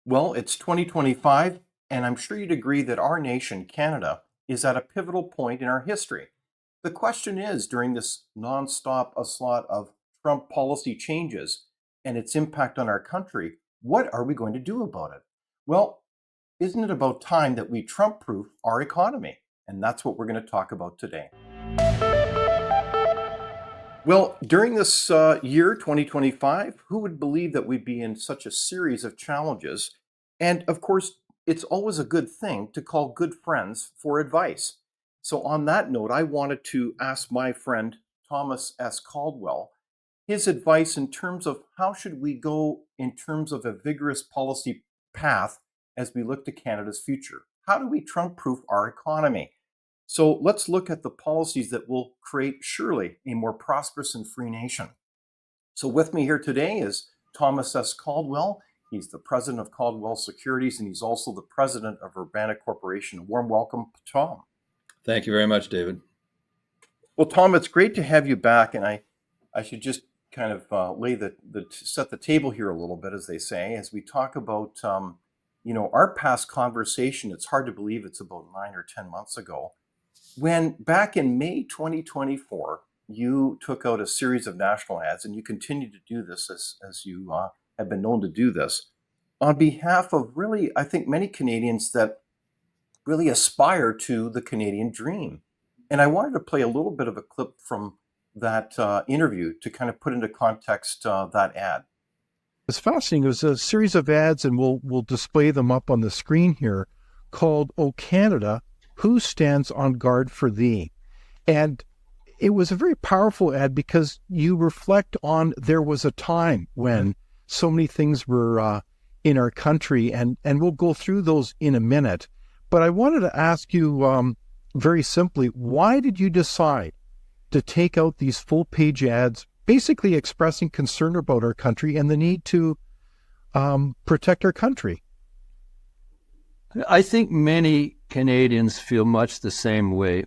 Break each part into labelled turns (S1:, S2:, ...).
S1: Well, it's 2025, and I'm sure you'd agree that our nation, Canada, is at a pivotal point in our history. The question is during this nonstop onslaught of Trump policy changes and its impact on our country, what are we going to do about it? Well, isn't it about time that we Trump proof our economy? And that's what we're going to talk about today. Well, during this year, 2025, who would believe that we'd be in such a series of challenges? And of course, it's always a good thing to call good friends for advice. So, on that note, I wanted to ask my friend Thomas S. Caldwell his advice in terms of how should we go in terms of a vigorous policy path as we look to Canada's future. How do we Trump-proof our economy? So let's look at the policies that will create surely a more prosperous and free nation. So with me here today is Thomas S. Caldwell. He's the president of Caldwell Securities, and he's also the president of Urbana Corporation. A warm welcome, Tom.
S2: Thank you very much, David.
S1: Well, Tom, it's great to have you back, and I should just kind of set the table here a little bit, as they say, as we talk about our past conversation. It's hard to believe it's about 9 or 10 months ago, when back in May 2024, you took out a series of national ads, and you continue to do this as you have been known to do this, on behalf of really, I think, many Canadians that really aspire to the Canadian dream. And I wanted to play a little bit of a clip from that interview to kind of put into context that ad.
S3: It's fascinating. It was a series of ads, and we'll display them up on the screen here, called "O Canada, Who Stands on Guard for Thee?" And it was a very powerful ad because you reflect on there was a time when so many things were in our country, and we'll go through those in a minute. But I wanted to ask you very simply, why did you decide to take out these full-page ads, basically expressing concern about our country and the need to protect our country?
S4: I think many Canadians feel much the same way.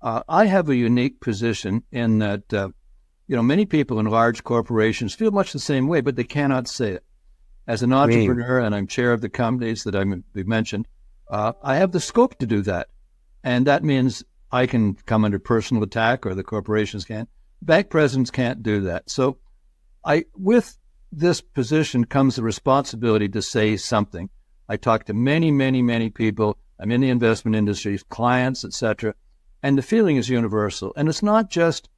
S4: I have a unique position in that, many people in large corporations feel much the same way, but they cannot say it. As an entrepreneur, and I'm chair of the companies that we mentioned, I have the scope to do that. And that means I can come under personal attack, or the corporations can. Bank presidents can't do that. So with this position comes the responsibility to say something. I talk to many, many, many people. I'm in the investment industry, clients, etc. And the feeling is universal. And it's not just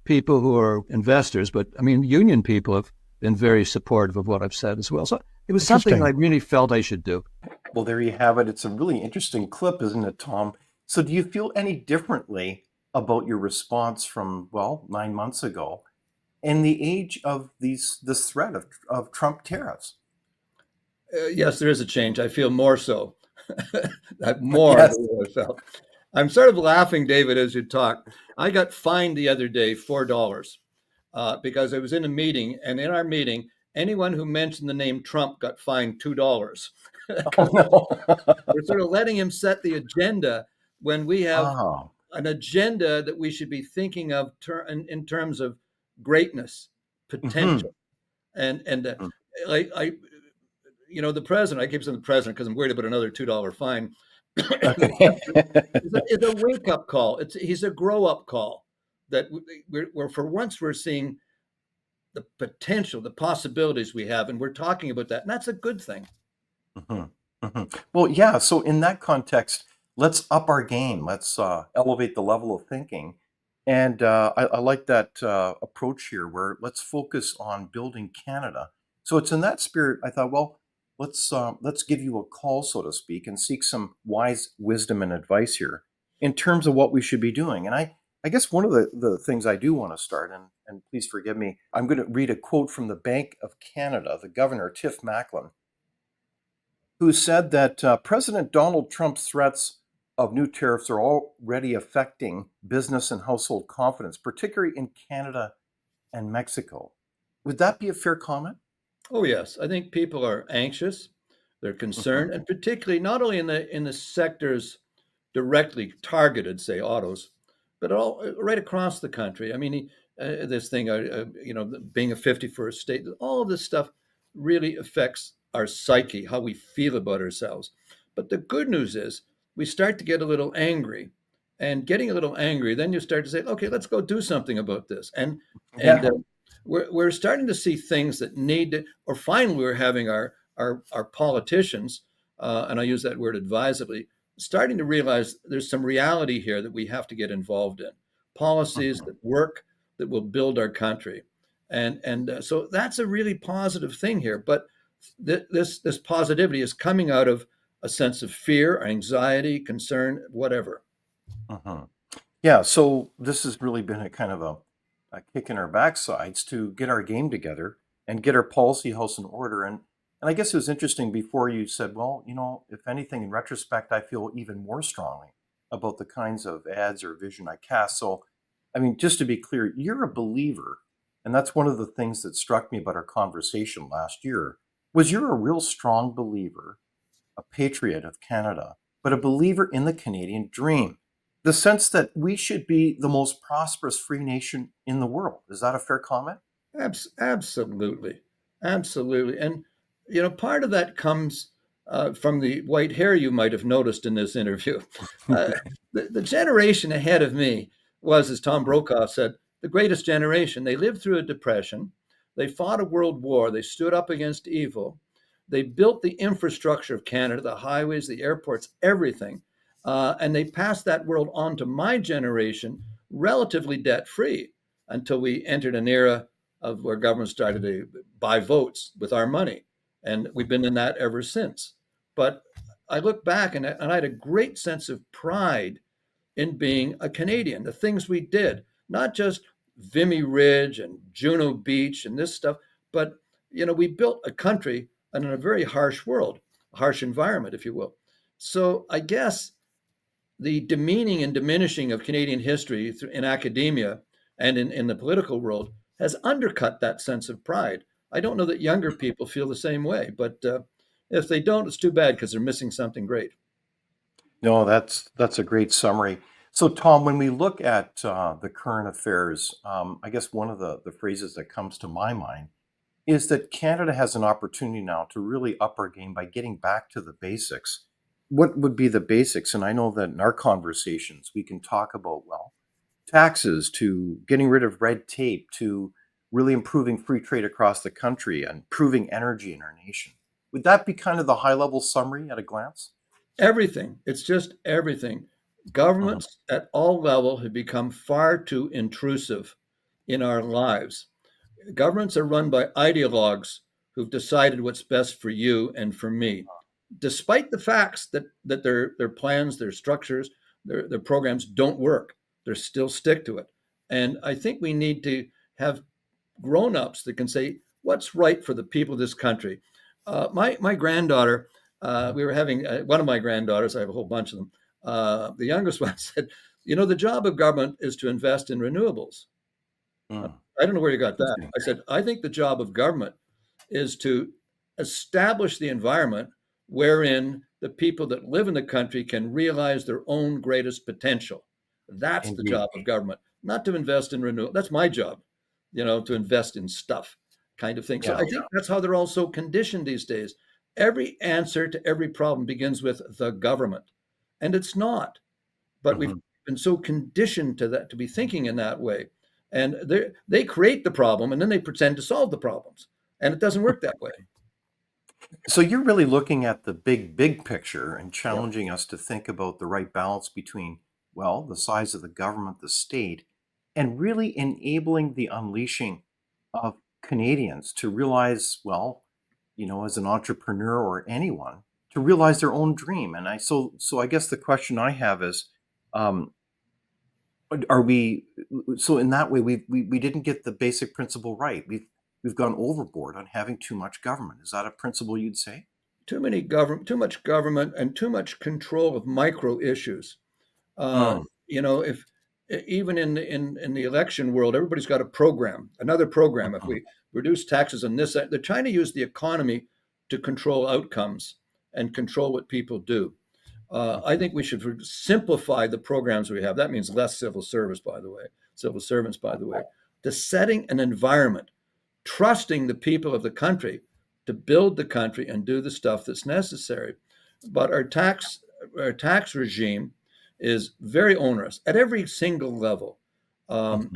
S4: people who are investors, but union people have been very supportive of what I've said as well. So it was something I really felt I should do.
S1: Well, there you have it. It's a really interesting clip, isn't it, Tom? So do you feel any differently about your response from, 9 months ago in the age of this threat of Trump tariffs?
S2: Yes, there is a change. I feel more so. More yes. Than what I felt. I'm sort of laughing, David, as you talk. I got fined the other day $4 because I was in a meeting, and in our meeting, anyone who mentioned the name Trump got fined $2.
S1: Oh, no.
S2: We're sort of letting him set the agenda when we have an agenda that we should be thinking of in terms of greatness, potential, and I the president. I keep saying the president because I'm worried about another $2 fine. It's a wake up call. He's a grow up call that we're for once we're seeing the potential, the possibilities we have, and we're talking about that, and that's a good thing.
S1: Well, yeah. So in that context, let's up our game. Let's elevate the level of thinking. And I like that approach here where let's focus on building Canada. So it's in that spirit, I thought, well, let's give you a call, so to speak, and seek some wise wisdom and advice here in terms of what we should be doing. And I guess one of the things I do want to start, and please forgive me, I'm going to read a quote from the Bank of Canada, the governor, Tiff Macklem, who said that President Donald Trump's threats of new tariffs are already affecting business and household confidence, particularly in Canada and Mexico. Would that be a fair comment?
S2: Oh, yes. I think people are anxious, they're concerned, and particularly not only in the sectors directly targeted, say autos, but all right across the country. This thing, being a 51st state, all of this stuff really affects our psyche, how we feel about ourselves. But the good news is we start to get a little angry, and getting a little angry, then you start to say, okay, let's go do something about this. And
S1: Yeah.
S2: we're starting to see things that need to, or finally we're having our politicians, and I use that word advisedly, starting to realize there's some reality here that we have to get involved in, policies
S1: Mhm.
S2: that work, that will build our country. So that's a really positive thing here. But this positivity is coming out of a sense of fear, anxiety, concern, whatever.
S1: Mhm. Yeah, so this has really been a kind of a kick in our backsides to get our game together and get our policy house in order. And I guess it was interesting before you said, well, if anything, in retrospect, I feel even more strongly about the kinds of ads or vision I cast. So, I mean, just to be clear, you're a believer, and that's one of the things that struck me about our conversation last year, was you're a real strong believer, a patriot of Canada, but a believer in the Canadian dream. The sense that we should be the most prosperous free nation in the world. Is that a fair comment?
S2: Absolutely, absolutely. And part of that comes from the white hair you might have noticed in this interview. Uh, the generation ahead of me was, as Tom Brokaw said, the greatest generation. They lived through a depression. They fought a world war. They stood up against evil. They built the infrastructure of Canada, the highways, the airports, everything. And they passed that world on to my generation relatively debt free until we entered an era of where government started to buy votes with our money. And we've been in that ever since. But I look back and I had a great sense of pride in being a Canadian, the things we did, not just Vimy Ridge and Juno Beach and this stuff, but we built a country in a very harsh world, a harsh environment, if you will. So I guess the demeaning and diminishing of Canadian history in academia and in the political world has undercut that sense of pride. I don't know that younger people feel the same way, but if they don't, it's too bad because they're missing something great.
S1: No, that's a great summary. So, Tom, when we look at the current affairs, I guess one of the phrases that comes to my mind is that Canada has an opportunity now to really up our game by getting back to the basics. What would be the basics? And I know that in our conversations, we can talk about, well, taxes to getting rid of red tape to really improving free trade across the country and improving energy in our nation. Would that be kind of the high level summary at a glance?
S2: Everything. It's just everything.
S1: Mhm.
S2: Governments at all level have become far too intrusive in our lives. Governments are run by ideologues who've decided what's best for you and for me, despite the facts that their plans, their structures, their programs don't work. They still stick to it. And I think we need to have grown-ups that can say what's right for the people of this country. My granddaughter, we were having one of my granddaughters. I have a whole bunch of them. The youngest one said, the job of government is to invest in renewables."
S1: Mm.
S2: I don't know where you got that.
S1: Interesting.
S2: I said, I think the job of government is to establish the environment wherein the people that live in the country can realize their own greatest potential. That's the
S1: Indeed.
S2: job of government, not to invest in renewal. That's my job, to invest in stuff kind of thing. So
S1: Yeah.
S2: I think that's how they're all so conditioned these days. Every answer to every problem begins with the government, and it's not. But we've
S1: Mhm.
S2: been so conditioned to that, to be thinking in that way. And they create the problem and then they pretend to solve the problems. And it doesn't work that way.
S1: So you're really looking at the big picture and
S2: Yeah.
S1: challenging us to think about the right balance between, well, the size of the government, the state, and really enabling the unleashing of Canadians to realize, well, as an entrepreneur or anyone, to realize their own dream. And so I guess the question I have is, um, are we so in that way we didn't get the basic principle right. We've gone overboard on having too much government. Is that a principle you'd say?
S2: Too much government and too much control of micro issues.
S1: Mm.
S2: If even in the election world, everybody's got a program, another program. If
S1: Mhm.
S2: we reduce taxes on this, they're trying to use the economy to control outcomes and control what people do. I
S1: Mhm.
S2: think we should simplify the programs we have. That means less civil servants, by the way, to setting an environment, trusting the people of the country to build the country and do the stuff that's necessary. But our tax regime is very onerous at every single level,
S1: Mhm.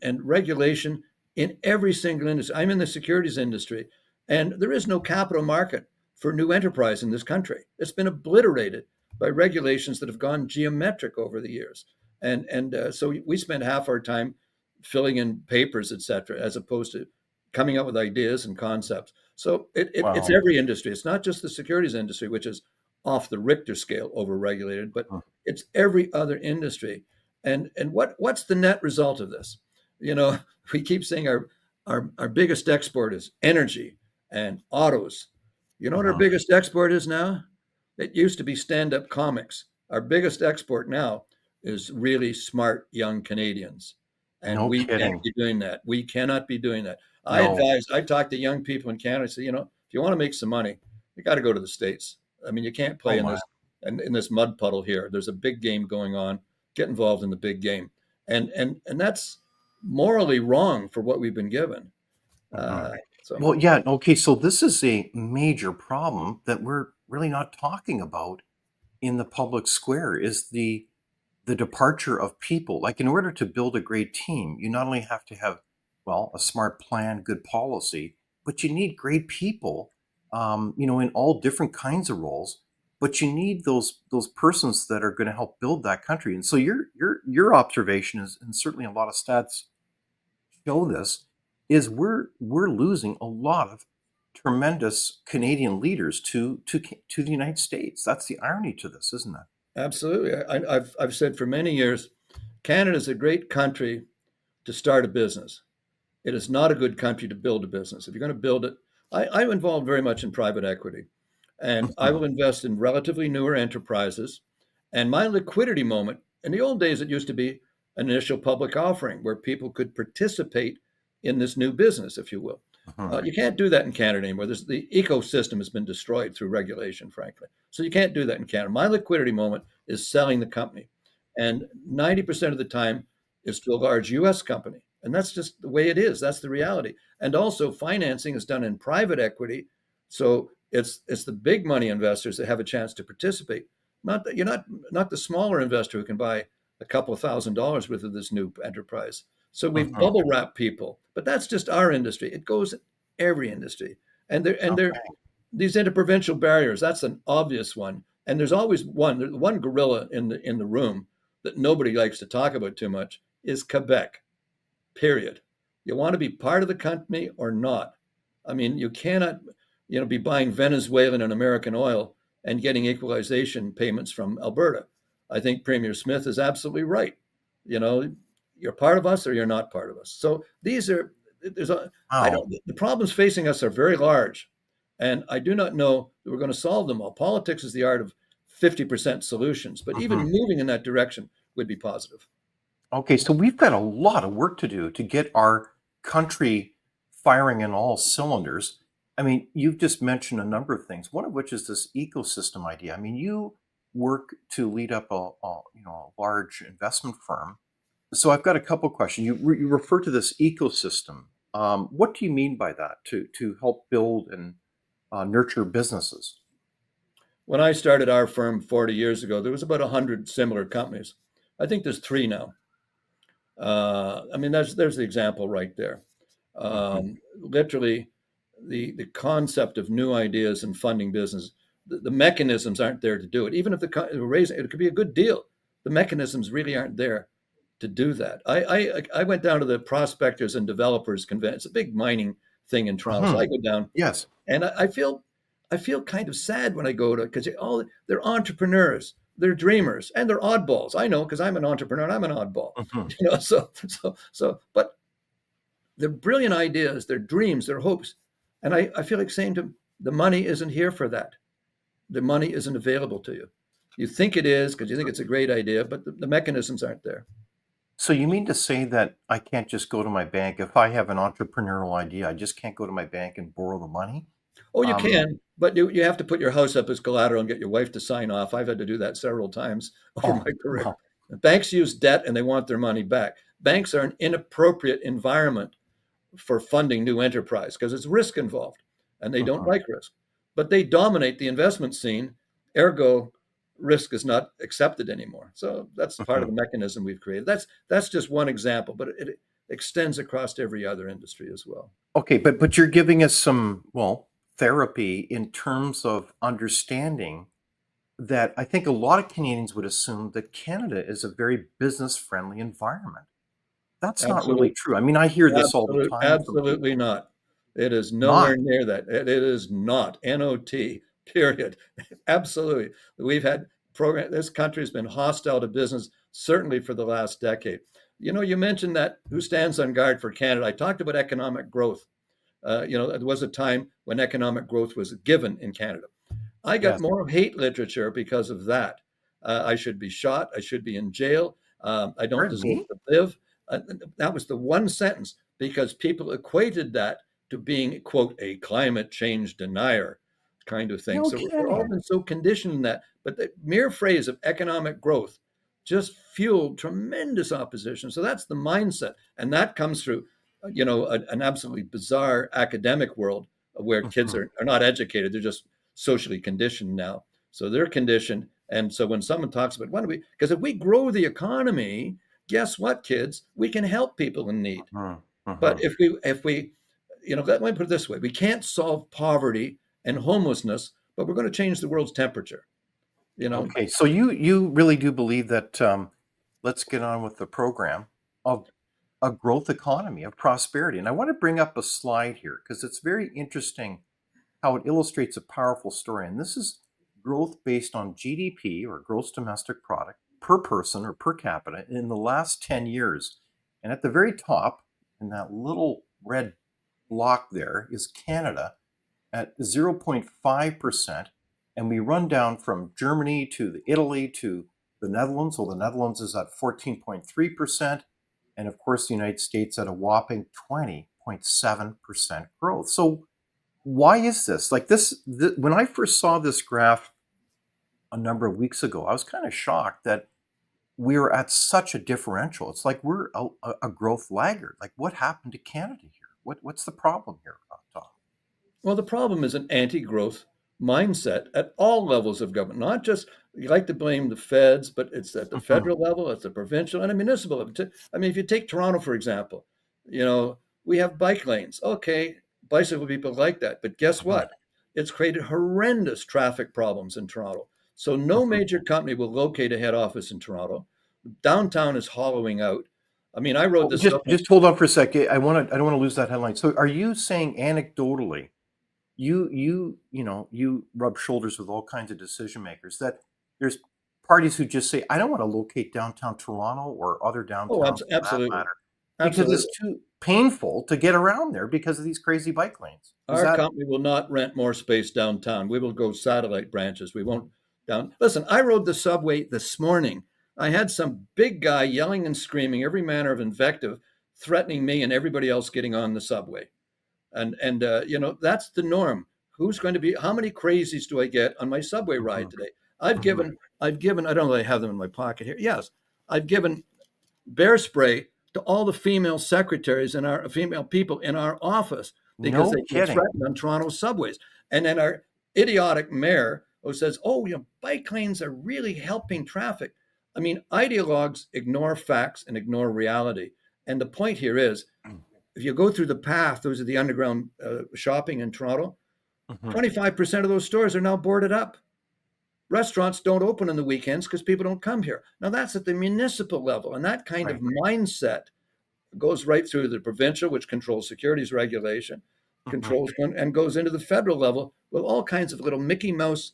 S2: and regulation in every single industry. I'm in the securities industry, and there is no capital market for new enterprise in this country. It's been obliterated by regulations that have gone geometric over the years. So we spend half our time filling in papers, et cetera, as opposed to coming up with ideas and concepts. So it's
S1: Wow.
S2: every industry. It's not just the securities industry, which is off the Richter scale overregulated, but
S1: Mm.
S2: it's every other industry. And what's the net result of this? You know, we keep saying our biggest export is energy and autos. You know what our
S1: Mhm.
S2: biggest export is now? It used to be stand-up comics. Our biggest export now is really smart young Canadians. And
S1: No
S2: we can't
S1: kidding.
S2: be doing that. We cannot be doing that.
S1: No.
S2: I talk to young people in Canada, say, if you want to make some money, you got to go to the States. I mean, you can't
S1: Oh
S2: play in
S1: my.
S2: this mud puddle here. There's a big game going on. Get involved in the big game. And that's morally wrong for what we've been given.
S1: Mhm.
S2: So
S1: Well, yeah. Okay. So this is a major problem that we're really not talking about in the public square is the departure of people. Like in order to build a great team, you not only have to have, well, a smart plan, good policy, but you need great people, in all different kinds of roles. But you need those persons that are going to help build that country. And so your observation is, and certainly a lot of stats show this, is we're losing a lot of tremendous Canadian leaders to the United States. That's the irony to this, isn't it?
S2: absolutely. I've said for many years, Canada is a great country to start a business. It is not a good country to build a business. If you're going to build it, I'm involved very much in private equity, and I
S1: Mhm.
S2: will invest in relatively newer enterprises. And my liquidity moment, in the old days, it used to be an initial public offering where people could participate in this new business, if you will.
S1: Mhm.
S2: You can't do that in Canada anymore. The ecosystem has been destroyed through regulation, frankly. So you can't do that in Canada. My liquidity moment is selling the company. And 90% of the time, it's to a large US company. And that's just the way it is. That's the reality. And also, financing is done in private equity. So it's the big money investors that have a chance to participate. Not the smaller investor who can buy a couple of $1,000s worth of this new enterprise. So we've
S1: Mhm.
S2: bubble wrap people, but that's just our industry. It goes in every industry, and they're
S1: Okay.
S2: these interprovincial barriers. That's an obvious one, and there's one gorilla in the room that nobody likes to talk about too much is Quebec. Period. You want to be part of the company or not? I mean, you cannot, be buying Venezuelan and American oil and getting equalization payments from Alberta. I think Premier Smith is absolutely right. You know, you're part of us or you're not part of us. So these are there's a I
S1: Wow.
S2: don't the problems facing us are very large, and I do not know that we're going to solve them all. Politics is the art of 50% solutions, but even
S1: Mhm.
S2: moving in that direction would be positive.
S1: Okay, so we've got a lot of work to do to get our country firing in all cylinders. I mean, you've just mentioned a number of things, one of which is this ecosystem idea. I mean, you work to lead up a large investment firm. So I've got a couple questions. You refer to this ecosystem. What do you mean by that to help build and nurture businesses?
S2: When I started our firm 40 years ago, there was about 100 similar companies. I think there's three now. I mean, there's the example right there.
S1: Mhm.
S2: Literally, the concept of new ideas and funding business, the mechanisms aren't there to do it. Even if raising it could be a good deal, the mechanisms really aren't there to do that. I went down to the prospectors and developers convention. It's a big mining thing in Toronto, so
S1: Mhm.
S2: I go down
S1: Yes.
S2: and I feel kind of sad when I go to because they're entrepreneurs, they're dreamers, and they're oddballs. I know because I'm an entrepreneur and I'm an oddball.
S1: Mhm.
S2: But they're brilliant ideas, they're dreams, they're hopes, and I feel like saying to them, the money isn't here for that. The money isn't available to you. You think it is because you think it's a great idea, but the mechanisms aren't there.
S1: So you mean to say that I can't just go to my bank if I have an entrepreneurial idea, I just can't go to my bank and borrow the money?
S2: Oh, you
S1: Um,
S2: can, but you have to put your house up as collateral and get your wife to sign off. I've had to do that several times over
S1: oh,
S2: my career.
S1: well,
S2: Banks use debt and they want their money back. Banks are an inappropriate environment for funding new enterprise because it's risk involved. and they don't
S1: Mhm.
S2: like risk. But they dominate the investment scene, ergo, risk is not accepted anymore. So that's part of
S1: Mhm.
S2: the mechanism we've created. That's just one example, but it extends across every other industry as well.
S1: Okay, but you're giving us some, well, therapy in terms of understanding that I think a lot of Canadians would assume that Canada is a very business-friendly environment. That's not really
S2: Absolutely.
S1: true. I mean, I hear this all the time from
S2: Absolutely
S1: people.
S2: not. It is
S1: Not.
S2: nowhere near that. It is not. NOT, period. Absolutely. We've had program. This country has been hostile to business, certainly for the last decade. You mentioned that who stands on guard for Canada. I talked about economic growth. There was a time when economic growth was given in Canada. I got
S1: Yes.
S2: more hate literature because of that. I should be shot. I should be in jail. I don't
S1: Pardon
S2: deserve
S1: me?
S2: to live. That was the one sentence because people equated that to being, quote, a climate change denier kind of thing.
S1: No
S2: So we're all
S1: kidding.
S2: been so conditioned in that. But the mere phrase of economic growth just fueled tremendous opposition. So that's the mindset. And that comes through, an absolutely bizarre academic world where kids
S1: Mhm.
S2: are not educated. They're just socially conditioned now. So they're conditioned. And so when someone talks about why do we, because if we grow the economy, guess what, kids? We can help people in need.
S1: Mhm.
S2: But
S1: Mhm.
S2: if we, let me put it this way: we can't solve poverty and homelessness, but we're going to change the world's temperature. You know,
S1: Okay, so you really do believe that, let's get on with the program of a growth economy, of prosperity. And I want to bring up a slide here because it's very interesting how it illustrates a powerful story. And this is growth based on GDP, or gross domestic product, per person or per capita in the last 10 years. And at the very top, in that little red block there, is Canada at 0.5%. And we run down from Germany to Italy to the Netherlands. Well, the Netherlands is at 14.3%. And of course, the United States at a whopping 20.7% growth. So why is this? Like when I first saw this graph a number of weeks ago, I was kind of shocked that we're at such a differential. It's like we're a growth laggard. Like what happened to Canada here? What's the problem here, Tom?
S2: well, the problem is an anti-growth mindset at all levels of government, not just you like to blame the feds, but it's at the
S1: Mhm,
S2: federal level, at the provincial, and a municipal level. I mean, if you take Toronto, for example, we have bike lanes. Okay, bicycle people like that, but guess
S1: mhm,
S2: what? It's created horrendous traffic problems in Toronto. So no
S1: mhm.
S2: major company will locate a head office in Toronto. Downtown is hollowing out. I mean, I rode
S1: Oh,
S2: the
S1: just
S2: subway.
S1: just hold on for a second. I don't want to lose that headline. So are you saying anecdotally, you rub shoulders with all kinds of decision makers that there's parties who just say, I don't want to locate downtown Toronto or other
S2: Oh,
S1: downtowns for that
S2: absolutely,
S1: matter, because it's
S2: absolutely.
S1: too painful to get around there because of these crazy bike lanes. Is
S2: Our
S1: that
S2: company will not rent more space downtown. We will go satellite branches. We won't down. Listen, I rode the subway this morning. I had some big guy yelling and screaming every manner of invective, threatening me and everybody else getting on the subway. And that's the norm. Who's going to be? How many crazies do I get on my subway ride
S1: Mhm,
S2: today? I've
S1: mhm,
S2: given. I've given. I don't really have them in my pocket here. Yes, I've given bear spray to all the female secretaries and our female people in our office because
S1: no
S2: they feel
S1: kidding.
S2: threatened on Toronto subways. And then our idiotic mayor who says, oh, bike lanes are really helping traffic. I mean, ideologues ignore facts and ignore reality. And the point here is, if you go through the path, those are the underground shopping in Toronto,
S1: Mhm,
S2: 25% of those stores are now boarded up. Restaurants don't open on the weekends because people don't come here. Now, that's at the municipal level. And that kind of
S1: right.
S2: mindset goes right through the provincial, which controls securities regulation,
S1: Mhm,
S2: controls and goes into the federal level with all kinds of little Mickey Mouse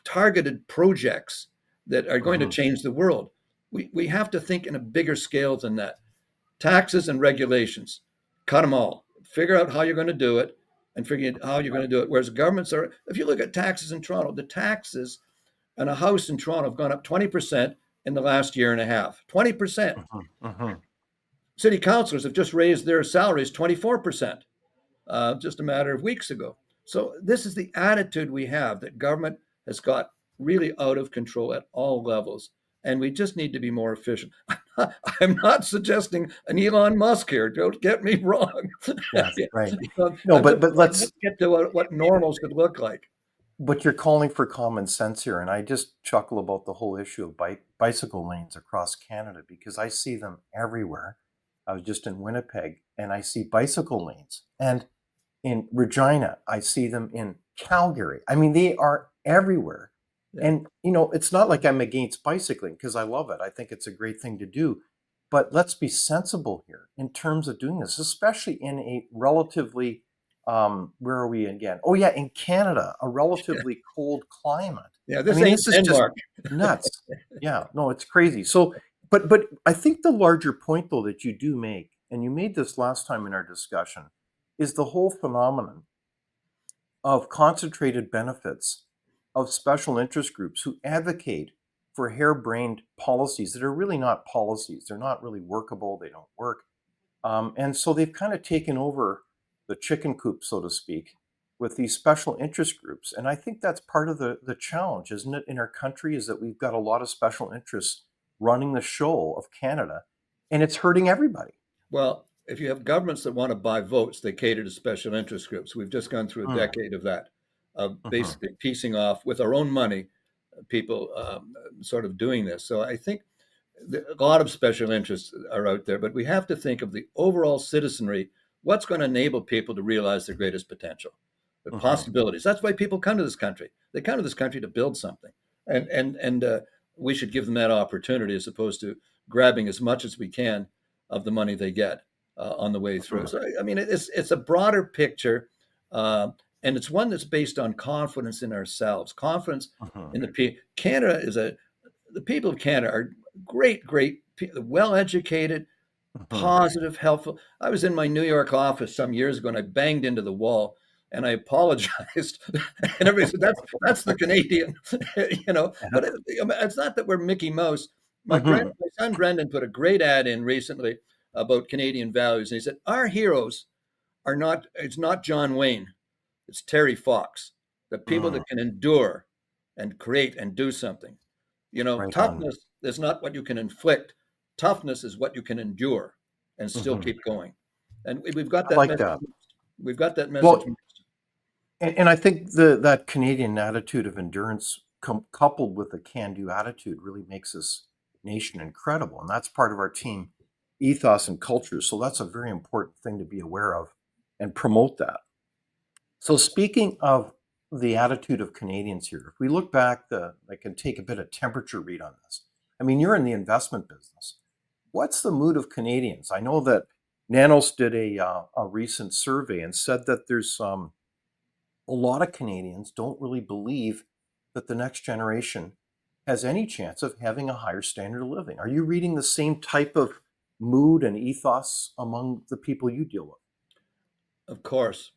S2: targeted projects that are going to
S1: mhm,
S2: change the world. We have to think in a bigger scale than that. Taxes and regulations, cut them all. Figure out how you're going to do it and figure out how you're going to do it. Whereas governments are, if you look at taxes in Toronto, the taxes on a house in Toronto have gone up 20% in the last year and a half. 20%.
S1: mhm, mhm.
S2: City councilors have just raised their salaries 24%, just a matter of weeks ago. So this is the attitude we have that government has got really out of control at all levels, and we just need to be more efficient. I'm not suggesting an Elon Musk here. Don't get me wrong.
S1: Yes, right. No,
S2: I'm just
S1: but
S2: trying to
S1: let's
S2: get to what normal should look like.
S1: but you're calling for common sense here, and I just chuckle about the whole issue of bicycle lanes across Canada because I see them everywhere. I was just in Winnipeg, and I see bicycle lanes, and in Regina, I see them in Calgary. I mean, they are everywhere.
S2: Yeah.
S1: And, it's not like I'm against bicycling because I love it. I think it's a great thing to do. But let's be sensible here in terms of doing this, especially in a relatively, where are we again? Oh, yeah, in Canada, a relatively cold climate.
S2: Yeah,
S1: I
S2: this
S1: mean,
S2: ain't
S1: this is just
S2: Denmark.
S1: nuts. Yeah, no, it's crazy. So, but I think the larger point, though, that you do make, and you made this last time in our discussion, is the whole phenomenon of concentrated benefits of special interest groups who advocate for harebrained policies that are really not policies. They're not really workable. They don't work. And so they've kind of taken over the chicken coop, so to speak, with these special interest groups. And I think that's part of the challenge, isn't it, in our country, is that we've got a lot of special interests running the show of Canada, and it's hurting everybody.
S2: Well, if you have governments that want to buy votes, they cater to special interest groups. We've just gone through a
S1: Mm,
S2: decade of that, of
S1: mhm,
S2: basically piecing off with our own money, people sort of doing this. So I think a lot of special interests are out there, but we have to think of the overall citizenry. What's going to enable people to realize their greatest potential, the
S1: mhm,
S2: possibilities? That's why people come to this country. They come to this country to build something, and we should give them that opportunity as opposed to grabbing as much as we can of the money they get on the way through.
S1: mhm,
S2: So I mean, it's a broader picture, uh, and it's one that's based on confidence in ourselves, confidence
S1: mhm,
S2: in the people. Canada is the people of Canada are great, well educated,
S1: mhm.
S2: positive, helpful. I was in my New York office some years ago and I banged into the wall and I apologized. And everybody said, that's the Canadian, but it's not that we're Mickey Mouse.
S1: Mhm.
S2: My son Brendan put a great ad in recently about Canadian values. And he said, our heroes it's not John Wayne, it's Terry Fox, the people
S1: Mm,
S2: that can endure and create and do something.
S1: right on.
S2: Toughness is not what you can inflict. Toughness is what you can endure and still
S1: Mhm.
S2: keep going. And we've got
S1: I
S2: that
S1: like
S2: message.
S1: that.
S2: We've got that message.
S1: Well, and I think that Canadian attitude of endurance coupled with a can-do attitude really makes this nation incredible, and that's part of our team ethos and culture. So that's a very important thing to be aware of and promote that. So speaking of the attitude of Canadians here, if we look back, I can take a bit of temperature read on this. I mean, you're in the investment business. What's the mood of Canadians? I know that Nanos did a recent survey and said that there's a lot of Canadians don't really believe that the next generation has any chance of having a higher standard of living. Are you reading the same type of mood and ethos among the people you deal with?
S2: Of course,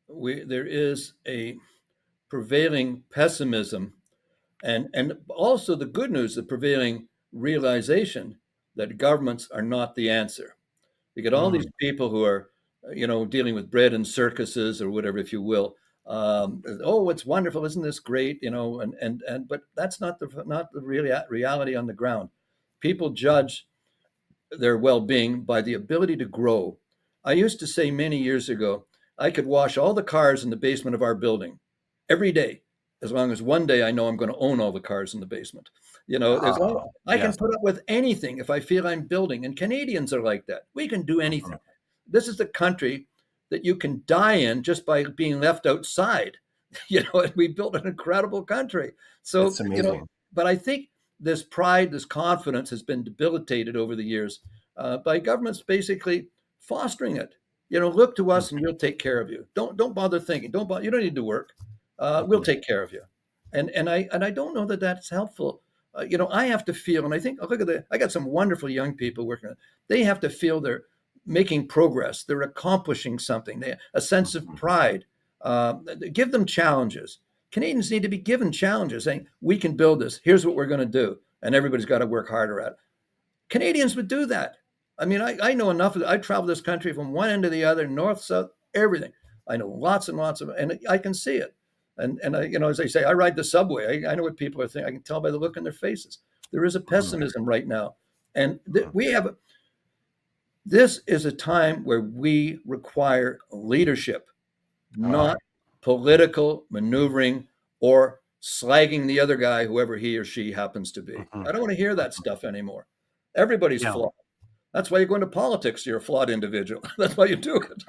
S2: there is a prevailing pessimism and also the good news, the prevailing realization that governments are not the answer. You get all these
S1: Mm,
S2: people who are, dealing with bread and circuses or whatever, if you will. Oh, it's wonderful, isn't this great? But that's not the reality on the ground. People judge their well-being by the ability to grow. I used to say many years ago, I could wash all the cars in the basement of our building every day, as long as one day I know I'm going to own all the cars in the basement. I can
S1: yes.
S2: put up with anything if I feel I'm building. And Canadians are like that. We can do anything.
S1: Mhm.
S2: This is the country that you can die in just by being left outside. We built an incredible country. So,
S1: It's amazing.
S2: but I think this pride, this confidence has been debilitated over the years by governments basically fostering it. Look to us and
S1: Mhm,
S2: we'll take care of you. Don't bother thinking. Don't bother. You don't need to work. We'll
S1: mhm,
S2: take care of you. And I don't know that that's helpful. I have to feel, and I think look at I got some wonderful young people working on it. They have to feel they're making progress. They're accomplishing something. A sense of
S1: mhm.
S2: pride. Give them challenges. Canadians need to be given challenges, saying we can build this. Here's what we're going to do, and everybody's got to work harder at it. Canadians would do that. I mean, I know enough. I travel this country from one end to the other, north, south, everything. I know lots and lots of, and I can see it. And I, as I say, I ride the subway. I know what people are thinking. I can tell by the look in their faces. There is a
S1: Mm.
S2: pessimism right now And this is a time where we require leadership,
S1: Ah,
S2: not political maneuvering or slagging the other guy, whoever he or she happens to be.
S1: mhm,
S2: I don't want to hear that stuff anymore. Everybody's
S1: yeah.
S2: flawed. That's why you go into politics. You're a flawed individual. That's why you do it.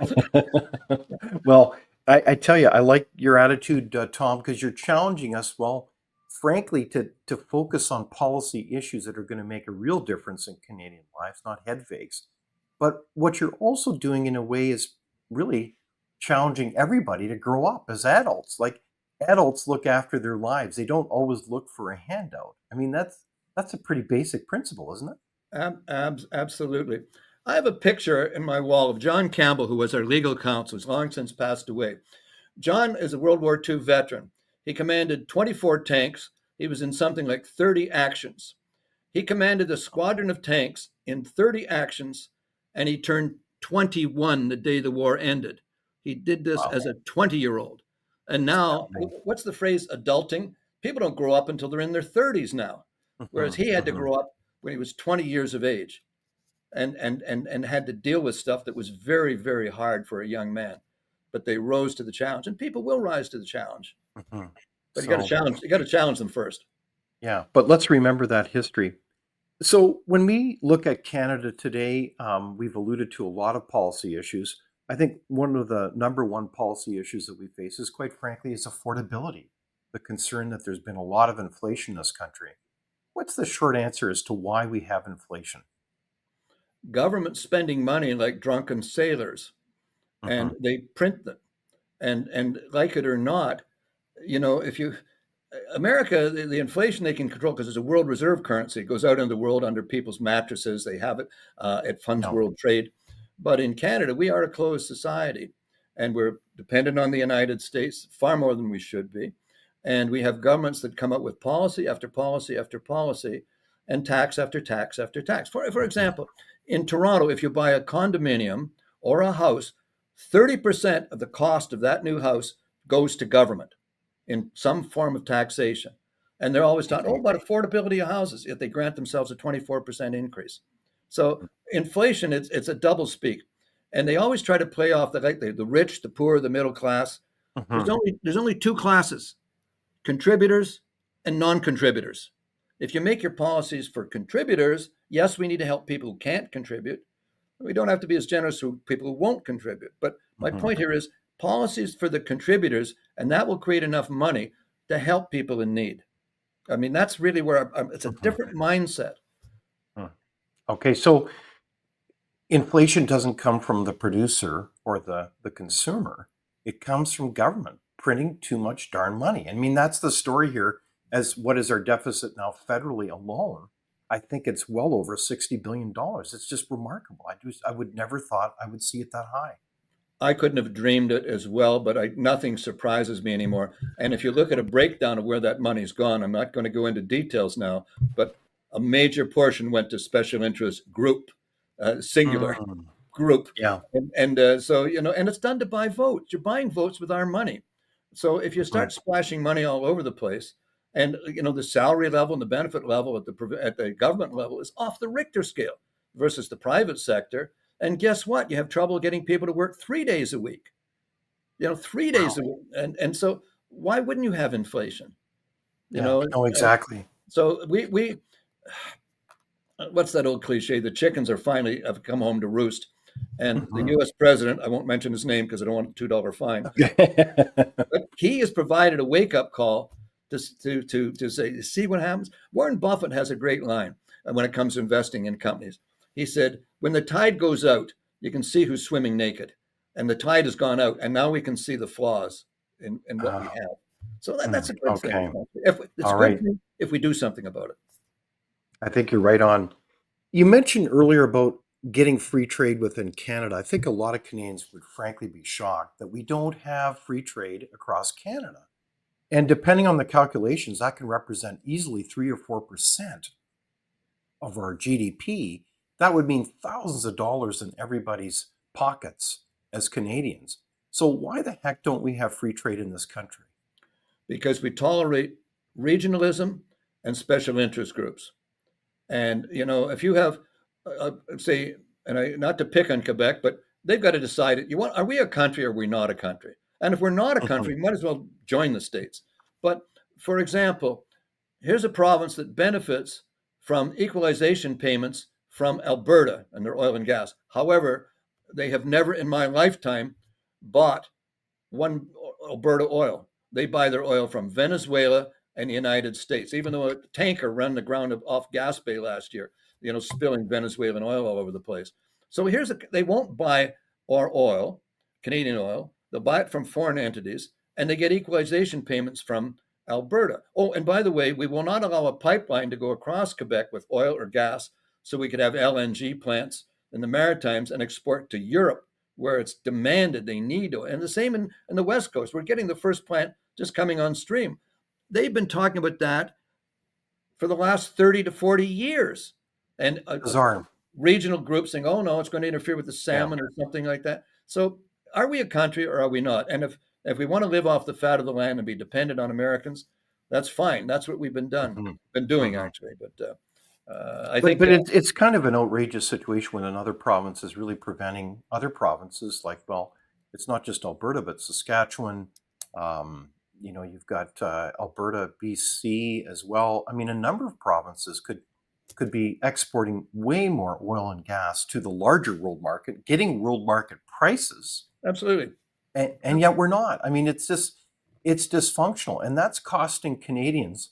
S1: Well, I tell you, I like your attitude, Tom, because you're challenging us, well, frankly, to focus on policy issues that are going to make a real difference in Canadian lives, not head fakes. But what you're also doing in a way is really challenging everybody to grow up as adults. Like adults look after their lives. They don't always look for a handout. I mean, that's a pretty basic principle, isn't it?
S2: Absolutely. I have a picture in my wall of John Campbell, who was our legal counsel, who's long since passed away. John is a World War II veteran. He commanded 24 tanks. He was in something like 30 actions. He commanded a squadron of tanks in 30 actions, and he turned 21 the day the war ended. He did this
S1: Wow.
S2: as a 20-year-old. And now,
S1: Astounding.
S2: what's the phrase adulting? People don't grow up until they're in their 30s now, whereas
S1: Mhm,
S2: he had to
S1: mhm.
S2: grow up when he was 20 years of age and had to deal with stuff that was very, very hard for a young man. But they rose to the challenge, and people will rise to the challenge.
S1: Mhm.
S2: But you got to challenge them first.
S1: Yeah, but let's remember that history. So when we look at Canada today, we've alluded to a lot of policy issues. I think one of the number one policy issues that we face is, quite frankly, is affordability. The concern that there's been a lot of inflation in this country. What's the short answer as to why we have inflation?
S2: Government spending money like drunken sailors,
S1: Hmm.
S2: and they print them. And like it or not, if you America, the inflation they can control because it's a world reserve currency. It goes out in the world under people's mattresses. They have it. It funds
S1: Yeah.
S2: world trade. But in Canada, we are a closed society, and we're dependent on the United States far more than we should be. And we have governments that come up with policy after policy after policy, and tax after tax after tax. For
S1: Mhm.
S2: example, in Toronto, if you buy a condominium or a house, 30% of the cost of that new house goes to government in some form of taxation. And they're always talking, oh, about affordability of houses, yet they grant themselves a 24% increase. So inflation, it's a double speak. And they always try to play off the rich, the poor, the middle class.
S1: Mhm.
S2: There's only two classes, contributors and non-contributors. If you make your policies for contributors, yes, we need to help people who can't contribute. We don't have to be as generous with people who won't contribute. But my
S1: Mhm.
S2: point here is policies for the contributors, and that will create enough money to help people in need. I mean, that's really where it's a
S1: Mhm.
S2: different mindset.
S1: Mhm. Okay, so inflation doesn't come from the producer or the consumer. It comes from government printing too much darn money. I mean, that's the story here. As what is our deficit now federally alone? I think it's well over $60 billion. It's just remarkable. I would never thought I would see it that high.
S2: I couldn't have dreamed it as well, but nothing surprises me anymore. And if you look at a breakdown of where that money's gone, I'm not going to go into details now, but a major portion went to special interest group, singular
S1: Mm,
S2: group.
S1: yeah.
S2: And so, and it's done to buy votes. You're buying votes with our money. So if you
S1: Mhm.
S2: start splashing money all over the place, and the salary level and the benefit level at the government level is off the Richter scale versus the private sector. And guess what? You have trouble getting people to work 3 days a week. 3 days
S1: Wow.
S2: a week, and so why wouldn't you have inflation? You
S1: Yeah.
S2: know,
S1: No, exactly.
S2: so we what's that old cliche? The chickens are finally have come home to roost. And the
S1: Mhm.
S2: U.S. president, I won't mention his name because I don't want a $2 fine,
S1: Okay.
S2: but he has provided a wake up call to say, see what happens. Warren Buffett has a great line when it comes to investing in companies. He said, when the tide goes out, you can see who's swimming naked, and the tide has gone out, and now we can see the flaws in what we
S1: Ah,
S2: have. So that's a good thing.
S1: okay.
S2: It's a
S1: All
S2: good
S1: right.
S2: thing if we do something about it.
S1: I think you're right on. You mentioned earlier about getting free trade within Canada. I think a lot of Canadians would frankly be shocked that we don't have free trade across Canada. And depending on the calculations, that can represent easily 3 or 4% of our GDP. That would mean thousands of dollars in everybody's pockets as Canadians. So why the heck don't we have free trade in this country?
S2: Because we tolerate regionalism and special interest groups. And, if you have, say, not to pick on Quebec, but they've got to decide, are we a country or are we not a country? And if we're not a country, we might as well join the states. But for example, here's a province that benefits from equalization payments from Alberta and their oil and gas. However, they have never in my lifetime bought one Alberta oil. They buy their oil from Venezuela and the United States, even though a tanker ran the ground off Gas Bay last year, spilling Venezuelan oil all over the place. So they won't buy our oil, Canadian oil. They'll buy it from foreign entities, and they get equalization payments from Alberta. Oh, and by the way, we will not allow a pipeline to go across Quebec with oil or gas so we could have LNG plants in the Maritimes and export to Europe where it's demanded, they need oil. And the same in the West Coast. We're getting the first plant just coming on stream. They've been talking about that for the last 30 to 40 years. And
S1: Bizarre.
S2: Regional groups saying, oh, no, it's going to interfere with the salmon or something like that. So are we a country or are we not? And if we want to live off the fat of the land and be dependent on Americans, that's fine. That's what we've been doing, actually. But I think
S1: it's kind of an outrageous situation when another province is really preventing other provinces, like, well, it's not just Alberta, but Saskatchewan. You've got Alberta, BC as well. I mean, a number of provinces could be exporting way more oil and gas to the larger world market, getting world market prices.
S2: Absolutely.
S1: And yet we're not. I mean, it's dysfunctional, and that's costing Canadians